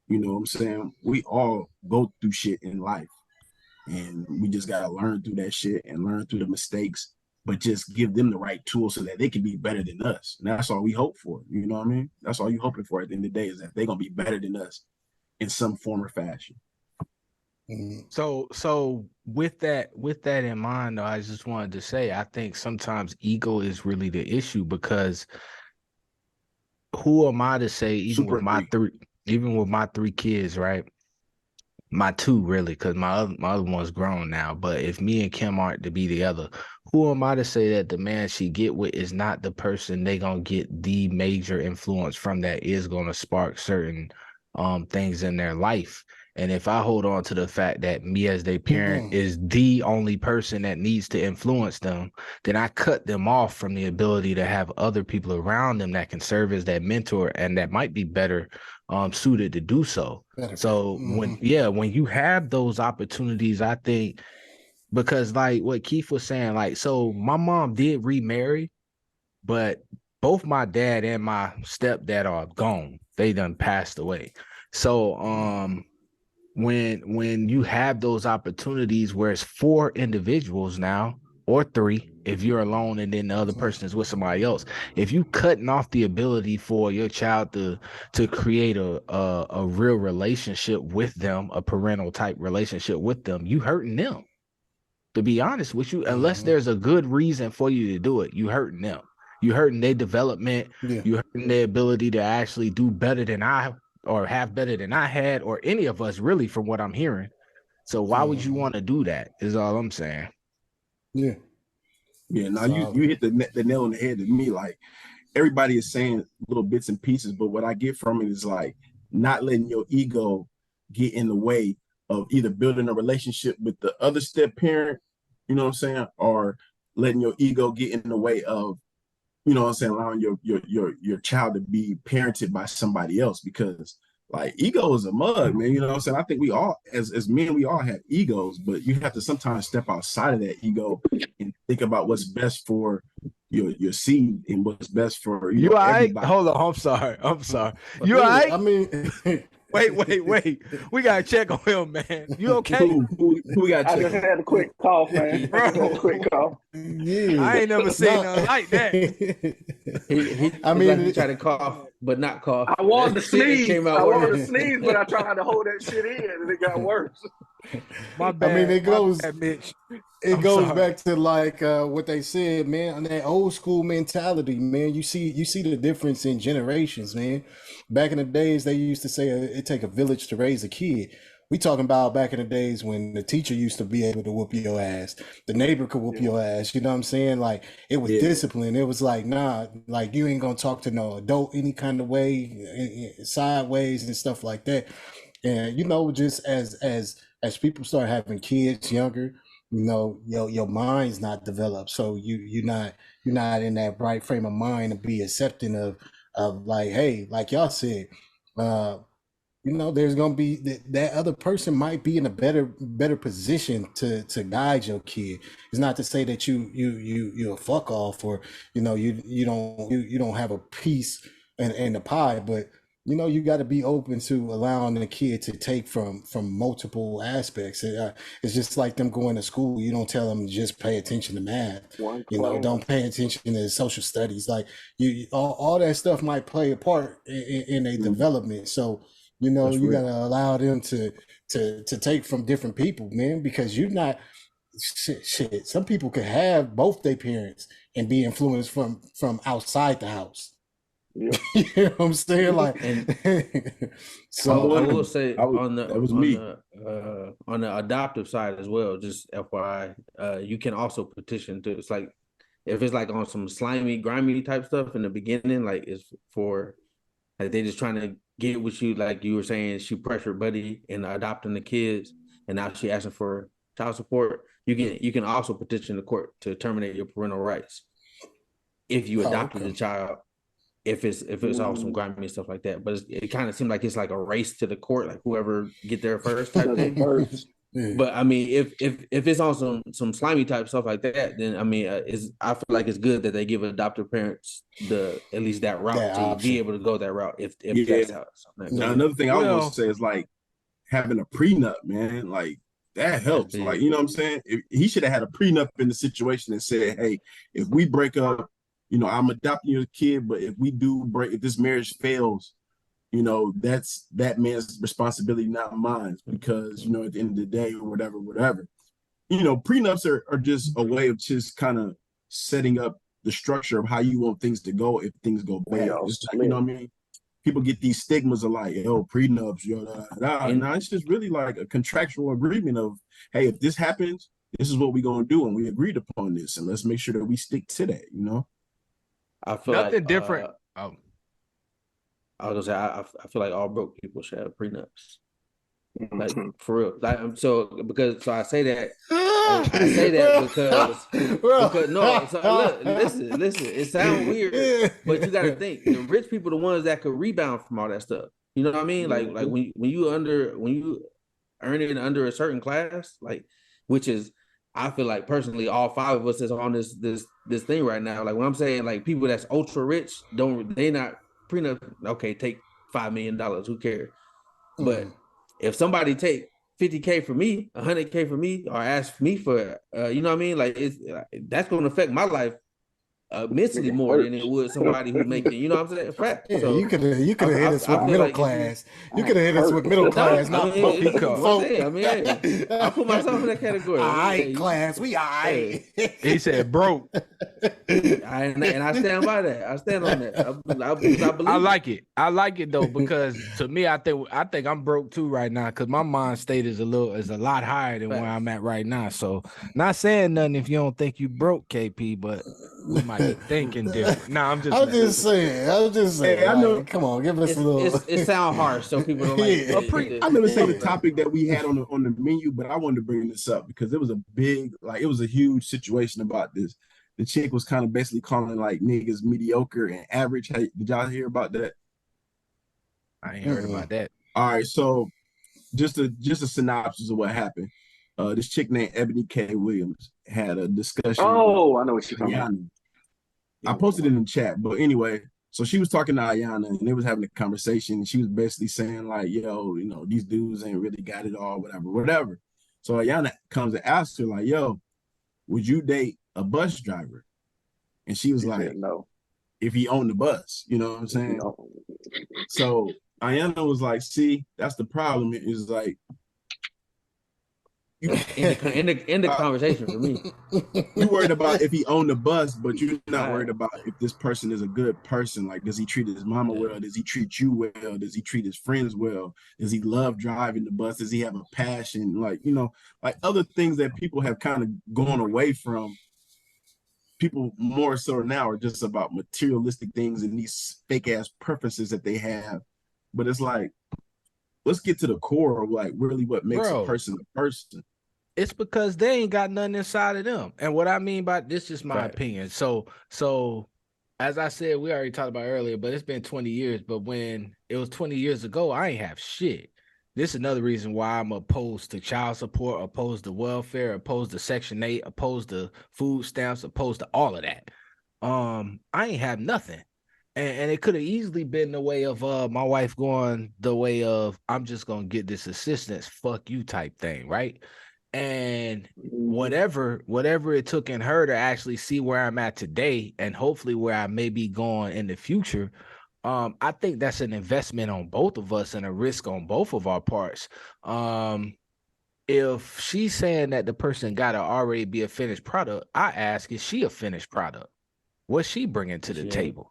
you know what I'm saying, we all go through shit in life, and we just got to learn through that shit and learn through the mistakes, but just give them the right tools so that they can be better than us. And that's all we hope for. You know what I mean? That's all you're hoping for at the end of the day, is that they're going to be better than us in some form or fashion. So with that in mind, though, I just wanted to say, I think sometimes ego is really the issue, because who am I to say, even with my three kids, right? My two, really, because my other one's grown now. But if me and Kim aren't to be together, who am I to say that the man she get with is not the person they gonna get the major influence from that is gonna spark certain things in their life? And if I hold on to the fact that me as their parent is the only person that needs to influence them, then I cut them off from the ability to have other people around them that can serve as that mentor and that might be better suited to do so. So when you have those opportunities, I think, because like what Keith was saying, like, so my mom did remarry, but both my dad and my stepdad are gone. They done passed away. So when you have those opportunities where it's 4 individuals now, or 3 if you're alone and then the other person is with somebody else, if you cutting off the ability for your child to create a real relationship with them, a parental type relationship with them, you hurting them. To be honest with you, unless there's a good reason for you to do it, you hurting them. You hurting their development. You hurting their ability to actually do better than have better than I had, or any of us, really, from what I'm hearing. So why would you want to do that, is all I'm saying. Yeah. Now you hit the nail on the head to me. Like, everybody is saying little bits and pieces, but what I get from it is like not letting your ego get in the way of either building a relationship with the other step parent, you know what I'm saying, or letting your ego get in the way of, you know what I'm saying, allowing your child to be parented by somebody else. Because like, ego is a mug, man. You know what I'm saying? I think we all, as men, we all have egos, but you have to sometimes step outside of that ego and think about what's best for your seed and what's best for you know, all right? everybody. Hold on, I'm sorry. You all right? I mean, Wait. We gotta check on him, man. You okay? Who we got? I just had a quick cough, man. I just had a quick cough. Yeah, I ain't never seen nothing like that. He tried to cough, but not cough. I wanted to sneeze. I wanted to sneeze, but I tried to hold that shit in, and it got worse. My bad. I mean, it goes. Mitch. It goes back to like what they said, man, on that old school mentality, man. You see the difference in generations, man. Back in the days, they used to say it take a village to raise a kid. We talking about back in the days when the teacher used to be able to whoop your ass, the neighbor could whoop your ass. You know what I'm saying? Like, it was discipline. It was like, nah, like, you ain't gonna talk to no adult any kind of way, sideways and stuff like that. And you know, just as people start having kids younger, you know, your mind's not developed, so you're not in that right frame of mind to be accepting of like, hey, like y'all said, you know, there's gonna be that other person might be in a better position to guide your kid. It's not to say that you're a fuck off, or you know, you don't have a piece in the pie, but you know, you got to be open to allowing the kid to take from multiple aspects. It's just like them going to school. You don't tell them just pay attention to math. You know, don't pay attention to social studies. Like all that stuff might play a part in a development. So, you know, you got to allow them to take from different people, man, because you're not shit. Some people could have both their parents and be influenced from outside the house. Yeah. You know what I'm saying? Like, so I will say on the adoptive side as well, just FYI, you can also petition to, it's like, if it's like on some slimy, grimy type stuff in the beginning, like it's for, like they just trying to get with you, like you were saying, she pressured Buddy into adopting the kids, and now she asking for child support. You can also petition the court to terminate your parental rights if you adopted the child. If it's all some grimy and stuff like that, but it kind of seemed like it's like a race to the court, like whoever get there first type thing. But I mean, if it's on some slimy type stuff like that, then I mean, I feel like it's good that they give adoptive parents at least that route to be able to go that route. If that's how. Now, another thing I was gonna say is like having a prenup, man. Like that helps. Like, you know what I'm saying? He should have had a prenup in the situation and said, hey, if we break up, you know, I'm adopting your kid, but if this marriage fails, you know, that's that man's responsibility, not mine, because, you know, at the end of the day, or whatever. You know, prenups are just a way of just kind of setting up the structure of how you want things to go if things go bad. You know what I mean? People get these stigmas of like, yo, prenups, Now it's just really like a contractual agreement of, hey, if this happens, this is what we're going to do, and we agreed upon this, and let's make sure that we stick to that, you know? I feel nothing like, different. I was gonna say I feel like all broke people should have prenups, like for real. Like so I say that because no. So look, listen. It sounds weird, but you got to think the rich people, the ones that could rebound from all that stuff. You know what I mean? Like when you earn it under a certain class, like which is. I feel like personally, all five of us is on this thing right now. Like when I'm saying, like people that's ultra rich, they not prenup. Okay, take $5 million. Who cares? But if somebody take $50K for me, $100K for me, or ask me for, you know what I mean? Like that's going to affect my life mentally more than it would somebody who making, you know what I'm saying? Fact. Yeah, so you could have hit us with middle class. You could have hit us with middle class, not folk. I mean, I put myself in that category. All right, class, we all right. He said broke. And I stand by that. I stand on that. I believe I like it. I like it though, because to me, I think I'm broke too right now, because my mind state is a lot higher than where I'm at right now. So not saying nothing if you don't think you broke, KP, but we might be thinking different. No, I'm just saying. Hey, I know. Come on, give us a little. It sounds harsh, so people don't like. I never say the topic that we had on the menu, but I wanted to bring this up because it was a huge situation about this. The chick was kind of basically calling like niggas mediocre and average. Hey, did y'all hear about that? I ain't heard about that. All right, so just a synopsis of what happened. This chick named Ebony K. Williams had a discussion. Oh, I know what you're talking about. I posted it in the chat, but anyway, so she was talking to Ayana and they was having a conversation, and she was basically saying like, yo, you know, these dudes ain't really got it all, whatever. So Ayana comes and asks her like, yo, would you date a bus driver? And she was like, no. If he owned the bus, you know what I'm saying? No. So Ayana was like, see, that's the problem. It is like, in the conversation for me. You worried about if he owned the bus, but you're not worried about if this person is a good person. Like, does he treat his mama well? Does he treat you well? Does he treat his friends well? Does he love driving the bus? Does he have a passion? Like, you know, like other things that people have kind of gone away from. People more so now are just about materialistic things and these fake ass preferences that they have. But it's like, let's get to the core of like really what makes a person a person. It's because they ain't got nothing inside of them. And what I mean by this is my opinion. So as I said, we already talked about earlier, but it's been 20 years. But when it was 20 years ago, I ain't have shit. This is another reason why I'm opposed to child support, opposed to welfare, opposed to Section 8, opposed to food stamps, opposed to all of that. I ain't have nothing. And it could have easily been the way of my wife going the way of, I'm just gonna get this assistance, fuck you type thing, right? And whatever it took in her to actually see where I'm at today and hopefully where I may be going in the future, I think that's an investment on both of us and a risk on both of our parts. If she's saying that the person gotta already be a finished product, I ask, is she a finished product? What's she bringing to the table?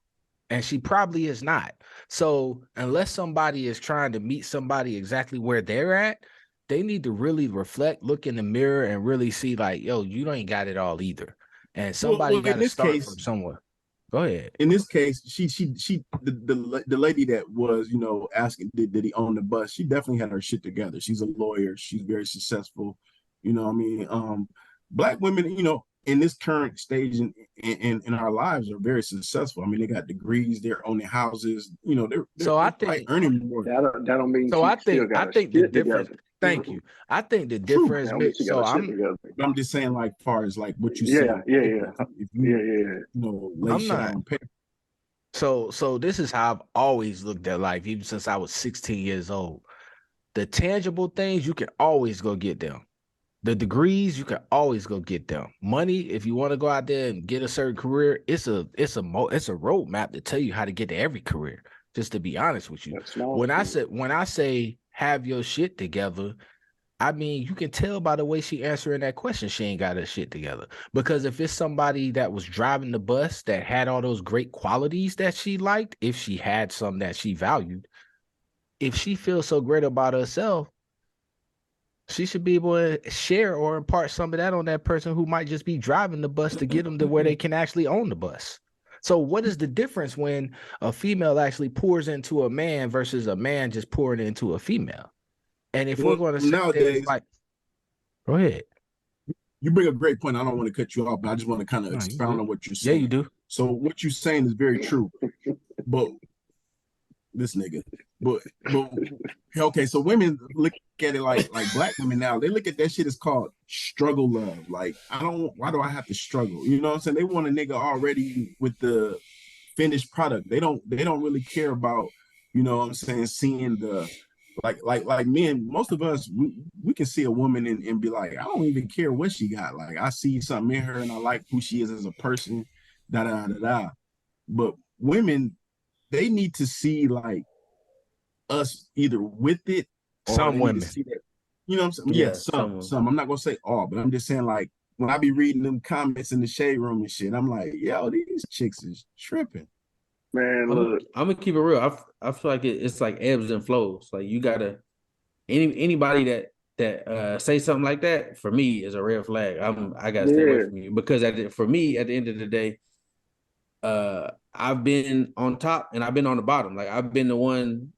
And she probably is not. So unless somebody is trying to meet somebody exactly where they're at, they need to really reflect, look in the mirror, and really see like, yo, you ain't got it all either. And somebody got to start from somewhere. Go ahead. In this case, the lady that was, asking did he own the bus, she definitely had her shit together. She's a lawyer. She's very successful. You know what I mean? Black women, in this current stage in our lives are very successful. I mean, they got degrees, they're owning houses, they're so I think earning more. That don't mean so I think the difference. Thank you. I think the difference. So I'm just saying, like, far as like what you said. I'm not. So this is how I've always looked at life, even since I was 16 years old. The tangible things, you can always go get them. The degrees, you can always go get them. Money, if you want to go out there and get a certain career, it's a roadmap to tell you how to get to every career. Just to be honest with you, when I say have your shit together, I mean you can tell by the way she answering that question she ain't got her shit together. Because if it's somebody that was driving the bus that had all those great qualities that she liked, if she had some that she valued, if she feels so great about herself, she should be able to share or impart some of that on that person who might just be driving the bus to get them to where they can actually own the bus. So what is the difference when a female actually pours into a man versus a man just pouring into a female? And if we're going to say nowadays, like, go ahead. You bring a great point. I don't want to cut you off, but I just want to kind of expound on what you're saying. Yeah, you do. So what you're saying is very true. But this nigga. But okay, so women look at it like black women now. They look at that shit as called struggle love. Like, why do I have to struggle? You know what I'm saying? They want a nigga already with the finished product. They don't really care about, you know what I'm saying, seeing the like men, most of us, we can see a woman and be like, I don't even care what she got. Like, I see something in her and I like who she is as a person, da. But women, they need to see like us either with it or some women see that, you know what I'm saying? Yeah, some. I'm not gonna say all, but I'm just saying, like, when I be reading them comments in the shade room and shit, I'm like, yo, these chicks is tripping. Man, look, I'm gonna keep it real. I feel like it's like ebbs and flows. Like, you gotta anybody that say something like that, for me, is a red flag. I gotta stay away from you, because for me, at the end of the day, I've been on top and I've been on the bottom. Like, I've been the one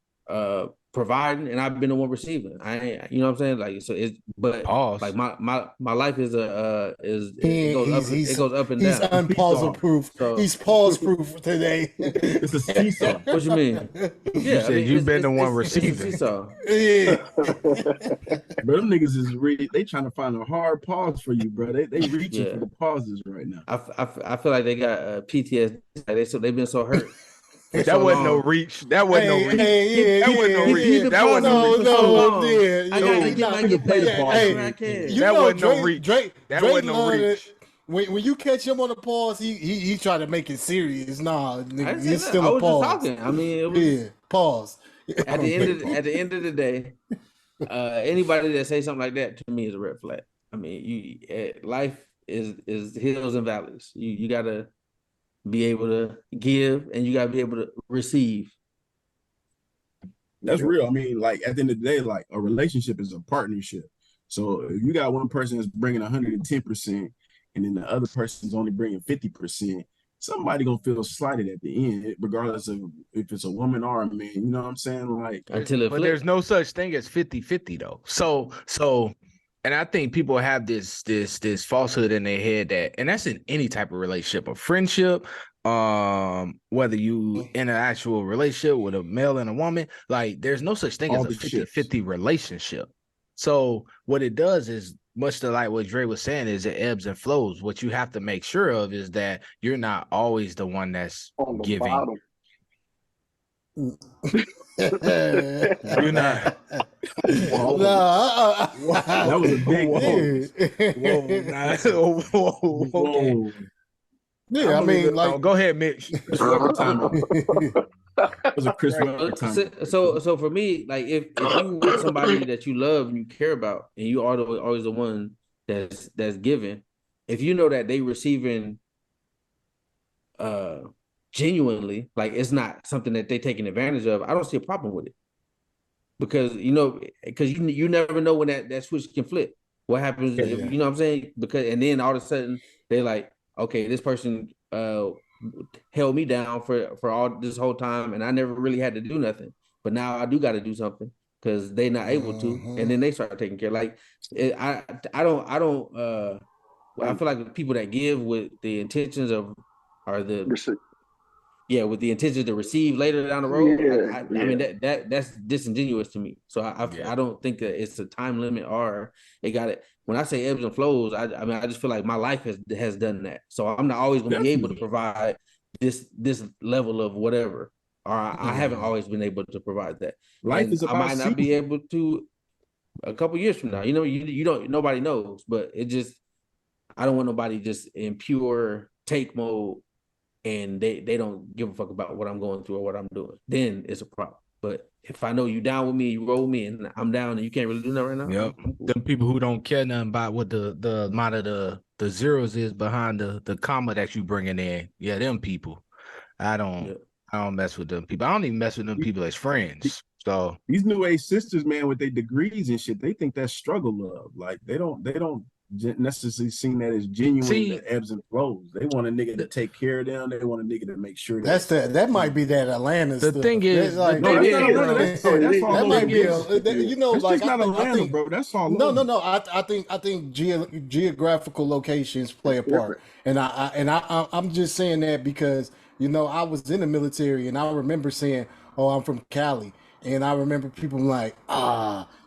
providing and I've been the one receiving. You know what I'm saying? Like, so it's, but pause. Like my life is it goes up and down. He's unpause proof. So, he's pause proof today. It's a seesaw. What you mean? Yeah, you've been the one receiving. Seesaw. Yeah. But them niggas is really, they trying to find a hard pause for you, bro. They reaching for the pauses right now. I feel like they got PTSD. They've been so hurt. That wasn't no reach. That wasn't no reach. That wasn't no reach. That wasn't no reach. I gotta get my That wasn't no reach. That wasn't no reach. When you catch him on the pause, he tried to make it serious. Nah, he's still a pause. Just talking. I mean, it was, pause. At the end of the day, anybody that say something like that to me is a red flag. I mean, life is hills and valleys. You gotta be able to give and you gotta be able to receive. That's real. I mean, like, at the end of the day, like, a relationship is a partnership. So if you got one person that's bringing 110% and then the other person's only bringing 50%, somebody gonna feel slighted at the end, regardless of if it's a woman or a man. You know what I'm saying? Like, but there's no such thing as 50-50 though. So and I think people have this falsehood in their head that, and that's in any type of relationship, a friendship, whether you in an actual relationship with a male and a woman, like there's no such thing All as a the shifts. 50-50 relationship. So what it does is, much to like what Dre was saying, is it ebbs and flows. What you have to make sure of is that you're not always the one that's On the giving. bottom. You're not. Whoa. That was a big Whoa. Okay. Whoa. Yeah, I mean, like, go ahead, Mitch. Chris Webber timeout. That was a Chris Webber timeout. So for me, like if you with somebody that you love and you care about, and you are always the one that's giving, if you know that they receiving genuinely, like it's not something that they taking advantage of, I don't see a problem with it. Because you never know when that switch can flip. What happens if, you know what I'm saying? Because and then all of a sudden they're like, okay, this person held me down for all this whole time, and I never really had to do nothing. But now I do got to do something because they're not able to, and then they start taking care. Like I feel like the people that give with the intentions of with the intention to receive later down the road. I mean that's disingenuous to me. So I don't think that it's a time limit or it got it. When I say ebbs and flows, I mean I just feel like my life has done that. So I'm not always going to be able to provide this level of whatever, or I haven't always been able to provide that. Life is about I might not be able to a couple years from now. You know, you don't. Nobody knows, but it just I don't want nobody just in pure take mode. And they don't give a fuck about what I'm going through or what I'm doing, then it's a problem. But if I know you down with me, you roll me, and I'm down, and you can't really do that right now. Yep. Them people who don't care nothing about what the amount of the zeros is behind the comma that you bringing in. Yeah, them people. I don't mess with them people. I don't even mess with them people as friends. So these new age sisters, man, with their degrees and shit, they think that's struggle love. Like they don't necessarily seen that as genuine ebbs and flows. They want a nigga to take care of them. They want a nigga to make sure that might be that Atlanta the stuff. thing is like, that might be you know, like not Atlanta, bro. That's all. No. I think geographical locations play a part, and I'm just saying that because you know I was in the military and I remember saying, "Oh, I'm from Cali." And I remember people like,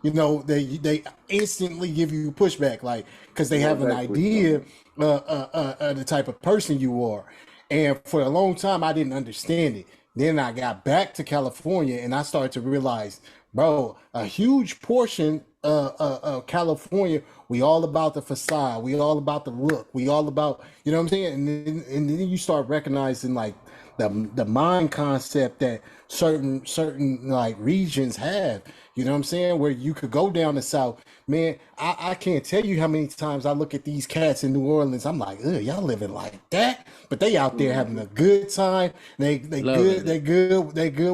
you know, they instantly give you pushback, like, because they have an idea the type of person you are. And for a long time, I didn't understand it. Then I got back to California and I started to realize, bro, a huge portion of California, we all about the facade. We all about the look. We all about, you know what I'm saying? And then you start recognizing like the mind concept that certain like regions have, you know what I'm saying, where you could go down the south, man. I can't tell you how many times I look at these cats in New Orleans, I'm like, ugh, y'all living like that, but they out there having a good time. They good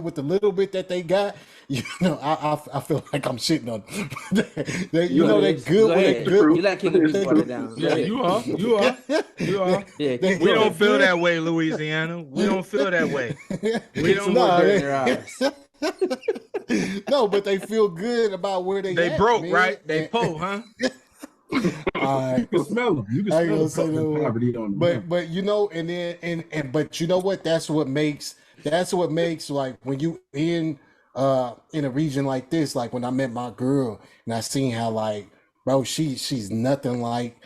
with the little bit that they got. You know, I feel like I'm shitting on them. They good. You like kicking people down. Yeah, you are. Yeah, we don't feel that way, Louisiana. We don't feel that way. We don't. No, but they feel good about where they at, broke, man. right? They po, huh? You can smell them. You can smell the poverty on them. But you know, and but you know what? That's what makes like when you in a region like this, like when I met my girl and I seen how like, bro, she's nothing like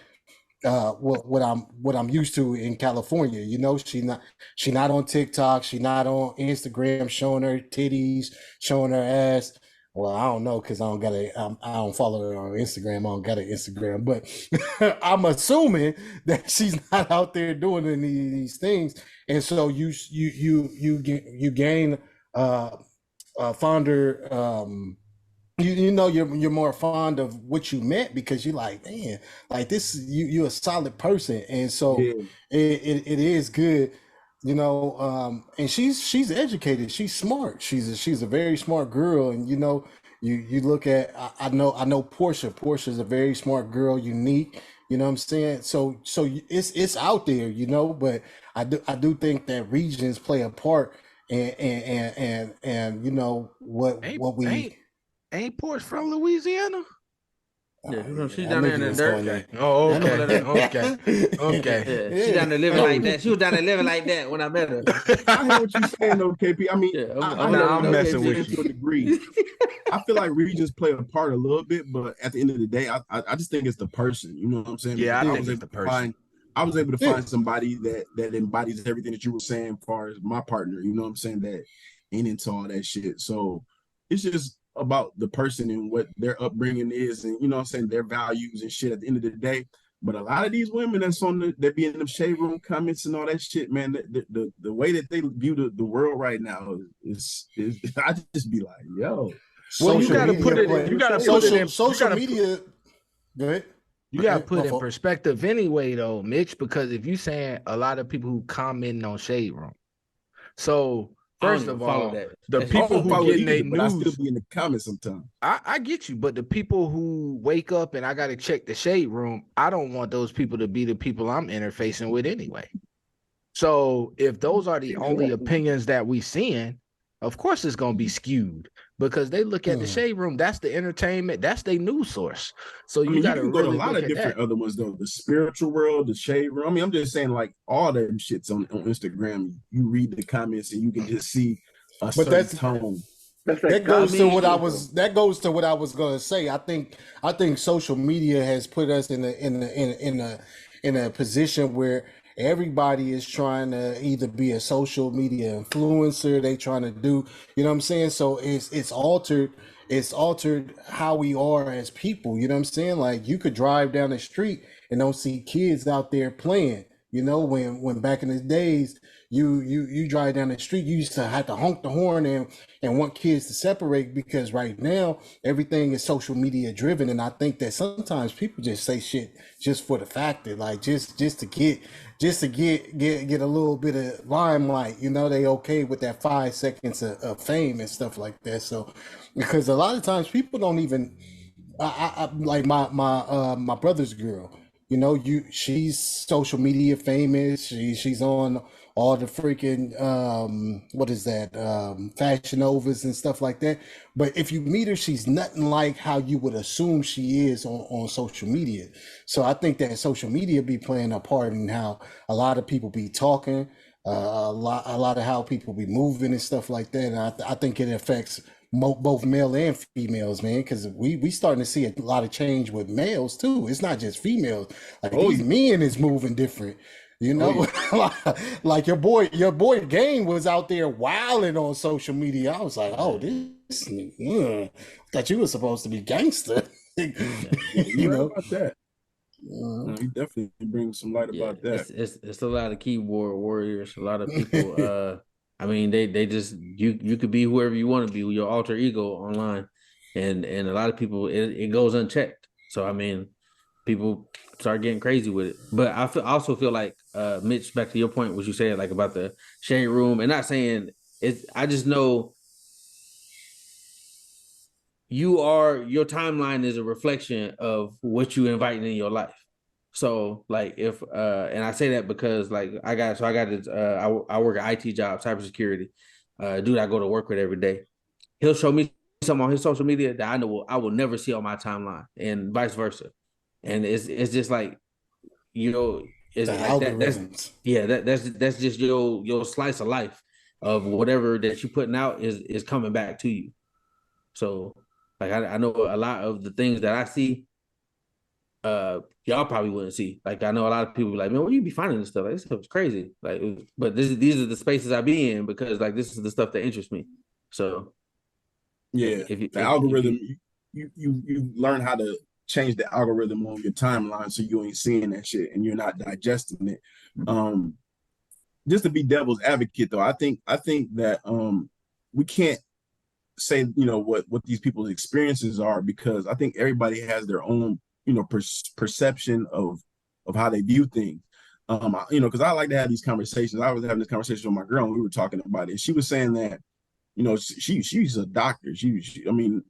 what I'm used to in California. You know, she not on TikTok, she not on Instagram showing her titties, showing her ass. Well, I don't know because I don't follow her on Instagram. I don't got an Instagram, but I'm assuming that she's not out there doing any of these things. And so you gain fonder, you know, you're more fond of what you met because you're like, man, like this, you're a solid person. And so it is good, you know, and she's educated, she's smart, she's a very smart girl. And you know, you look at, I know Portia's a very smart girl, unique, you know what I'm saying? So it's out there, you know, but I do think that regions play a part, and you know what we ain't Portia from Louisiana? Yeah, she's I down knew there in you the was dirt. going there. Oh, I know okay, that. okay. Yeah, she down there living like that. She was down there living like that when I met her. I hear what you're saying though, KP. I mean, Yeah, I I'm hear letting what her I'm know, messing you're with saying you. to a degree. I feel like regions play a part a little bit, but at the end of the day, I just think it's the person. You know what I'm saying? Yeah, I Because think it's the person. I was able to Yeah. find somebody that embodies everything that you were saying as far as my partner. You know what I'm saying? That ain't into all that shit. So it's just about the person and what their upbringing is, and you know what I'm saying, their values and shit at the end of the day. But a lot of these women that be in the shade room comments and all that shit, man, the way that they view the world right now is I just be like, yo. Well, you Social gotta media put it. play- You gotta put it in. social media. Go ahead. You gotta put My in fault. perspective anyway, though, Mitch. Because if you saying a lot of people who comment on shade room, so I don't first even of follow all, that. the That's I people don't who follow getting either, their but I still news, be in the comments sometimes. I get you. But the people who wake up and I gotta check the shade room, I don't want those people to be the people I'm interfacing with anyway. So if those are the only opinions that we seeing, of course it's gonna be skewed because they look at the shade room. That's the entertainment. That's their news source. So I you mean, you gotta can go to a really lot look of at different that. other ones though. The spiritual world, the shade room. I mean, I'm just saying, like all them shits on Instagram. You read the comments and you can just see a But certain that's tone. That's that goes to what I gospel. was. That goes to what I was going to say. I think social media has put us in a position where everybody is trying to either be a social media influencer. They trying to do, you know what I'm saying? So it's altered. It's altered how we are as people. You know what I'm saying? Like you could drive down the street and don't see kids out there playing. You know, when back in the days, you drive down the street, you used to have to honk the horn and want kids to separate because right now everything is social media driven, and I think that sometimes people just say shit just for the fact that like just to get a little bit of limelight. You know, they okay with that 5 seconds of fame and stuff like that. So because a lot of times people don't even I like my brother's girl. You know, she's social media famous. She's on all the freaking what is that? Fashion Novas and stuff like that. But if you meet her, she's nothing like how you would assume she is on social media. So I think that social media be playing a part in how a lot of people be talking, a lot of how people be moving and stuff like that. And I think it affects both male and females, man, because we starting to see a lot of change with males too. It's not just females. Like these men is moving different. You know, like your boy Game was out there wilding on social media. I was like, oh, this thought you were supposed to be gangster. You know about that. No, you definitely bring some light about that. It's a lot of keyboard warriors. A lot of people. I mean, they just you could be whoever you want to be, your alter ego online, and a lot of people it goes unchecked. So I mean, people start getting crazy with it. But I also feel like Mitch, back to your point, what you said like about the shade room, and not saying it's. I just know your timeline is a reflection of what you invite in your life. So like if and I say that because like I got this I work an IT job, cybersecurity. Dude I go to work with every day. He'll show me something on his social media that I know I will never see on my timeline, and vice versa. And it's just like, you know, it's The like algorithms. that's just your slice of life of whatever that you're putting out is coming back to you. So like I know a lot of the things that I see y'all probably wouldn't see. Like I know a lot of people be like, man, where you be finding this stuff? Like, this stuff is crazy. Like, but these are the spaces I be in because like this is the stuff that interests me. So yeah, the algorithm, you learn how to change the algorithm on your timeline so you ain't seeing that shit and you're not digesting it. Just to be devil's advocate though, I think that we can't say, you know, what these people's experiences are, because I think everybody has their own, you know, perception of how they view things. You know, because I like to have these conversations. I was having this conversation with my girl and we were talking about it. She was saying that, you know, she's a doctor. She I mean,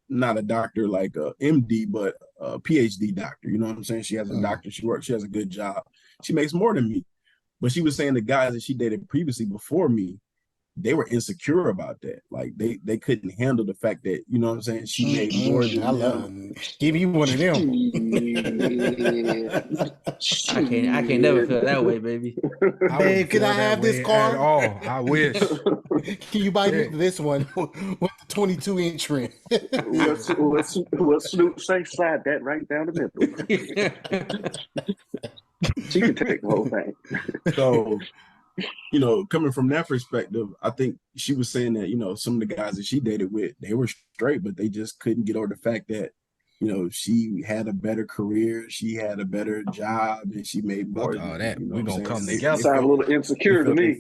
not a doctor like a MD, but a PhD doctor. You know what I'm saying? She has a doctor. She has a good job. She makes more than me. But she was saying the guys that she dated previously before me, they were insecure about that. Like they couldn't handle the fact that, you know what I'm saying, she made more than them. Give me one of them. I can't never feel that way, baby. Hey, can I have this car? Oh, I wish. Can you buy me this one with the 22-inch rim? What Snoop say? Slide that right down the middle. She can take the whole thing. So, you know, coming from that perspective, I think she was saying that, you know, some of the guys that she dated with, they were straight, but they just couldn't get over the fact that, you know, she had a better career, she had a better job, and she made more. All that, you know, we're gonna come they together. Sound a little insecure to me.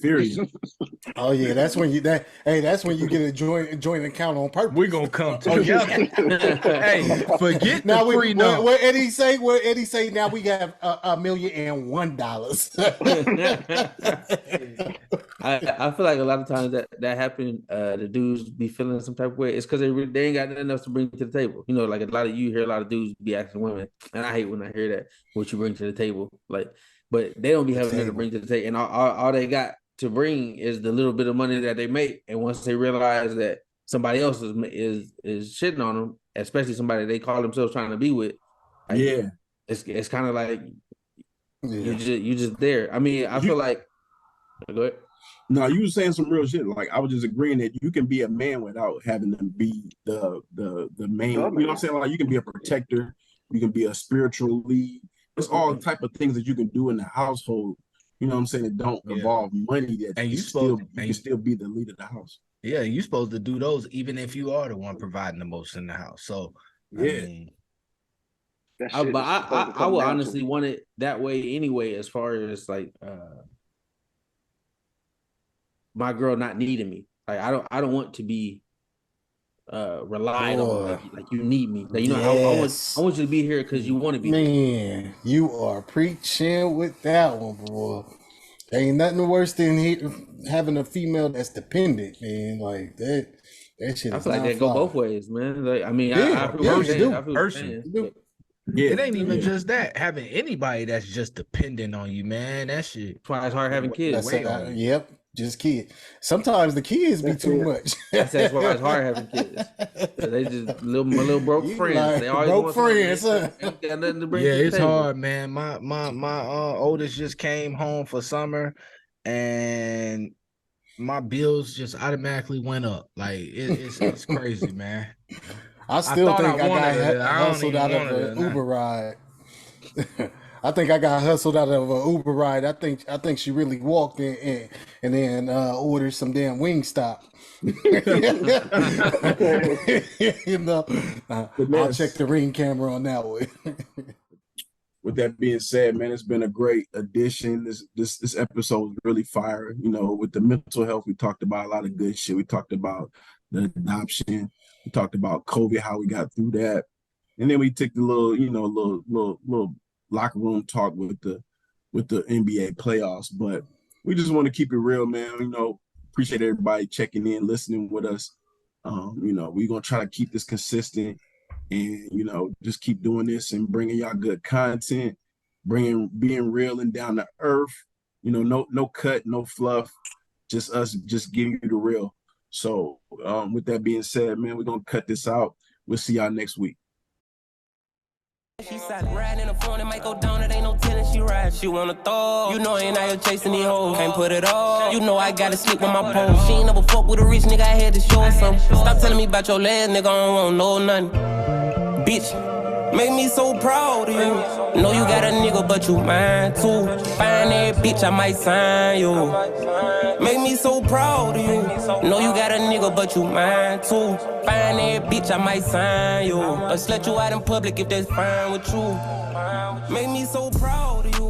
Oh yeah, that's when you that's when you get a joint account on purpose. We're gonna come together. Hey, forget now the free no. What Eddie say? What Eddie say? Now we have $1,001. I feel like a lot of times that happen, the dudes be feeling some type of way. It's because they ain't got nothing else to bring to the table. You know, like a lot of you hear a lot of dudes be asking women, and I hate when I hear that, what you bring to the table. Like, but they don't be having nothing to bring to the table, and all they got to bring is the little bit of money that they make. And once they realize that somebody else is shitting on them, especially somebody they call themselves trying to be with, like, yeah, it's kind of like you just there. I mean, I feel like go ahead. No, you were saying some real shit. Like, I was just agreeing that you can be a man without having to be the main. You know what I'm saying? Like, you can be a protector, you can be a spiritual lead. There's all type of things that you can do in the household. You know what I'm saying? That don't involve money. That and you can still be the lead of the house. Yeah, you're supposed to do those even if you are the one providing the most in the house. So yeah. I would honestly want it that way anyway, as far as like my girl not needing me. Like I don't want to be relied on like you need me. Like, you know, I want you to be here because you want to be. Man, you are preaching with that one, boy. Ain't nothing worse than having a female that's dependent, man. Like that shit. I feel like that go both ways, man. Like, I mean, yeah, I feel Yeah, it ain't even just that. Having anybody that's just dependent on you, man, that shit. That's why it's hard having kids. Yep, just kids. Sometimes the kids be too much. That's why it's hard having kids. They just my little broke friends. Like, they always broke friends. Got nothing to bring. Yeah, to the it's table. hard, man. My oldest just came home for summer, and my bills just automatically went up. Like it's crazy, man. I still think I got hustled out of an Uber ride. I think I got hustled out of an Uber ride. I think she really walked in and then ordered some damn Wingstop. You know, I'll check the Ring camera on that one. With that being said, man, it's been a great addition. This episode was really fire. You know, with the mental health, we talked about a lot of good shit. We talked about the adoption. We talked about COVID, how we got through that, and then we took the little locker room talk with the NBA playoffs. But we just want to keep it real, man. You know, appreciate everybody checking in, listening with us. You know, we're gonna try to keep this consistent, and you know, just keep doing this and bringing y'all good content, being real and down to earth. You know, no cut, no fluff, just us, just giving you the real. So with that being said, man, we're gonna cut this out. We'll see y'all next week. She sat riding in the phone, it might go down, it ain't no telling she ride. She wanna throw, you know I ain't out here chasing these hoes. Can't put it all, you know I gotta sleep with my pole. She ain't never fuck with a rich nigga, I had to show her something. Stop telling me about your last nigga, I don't want no nothing. Bitch, make me so proud of you. Know you got a nigga, but you mine too. Find that bitch, I might sign you. Make me so proud of you. Know you got a nigga, but you mine too. Find that bitch, I might sign you. Or slut you out in public if that's fine with you. Make me so proud of you.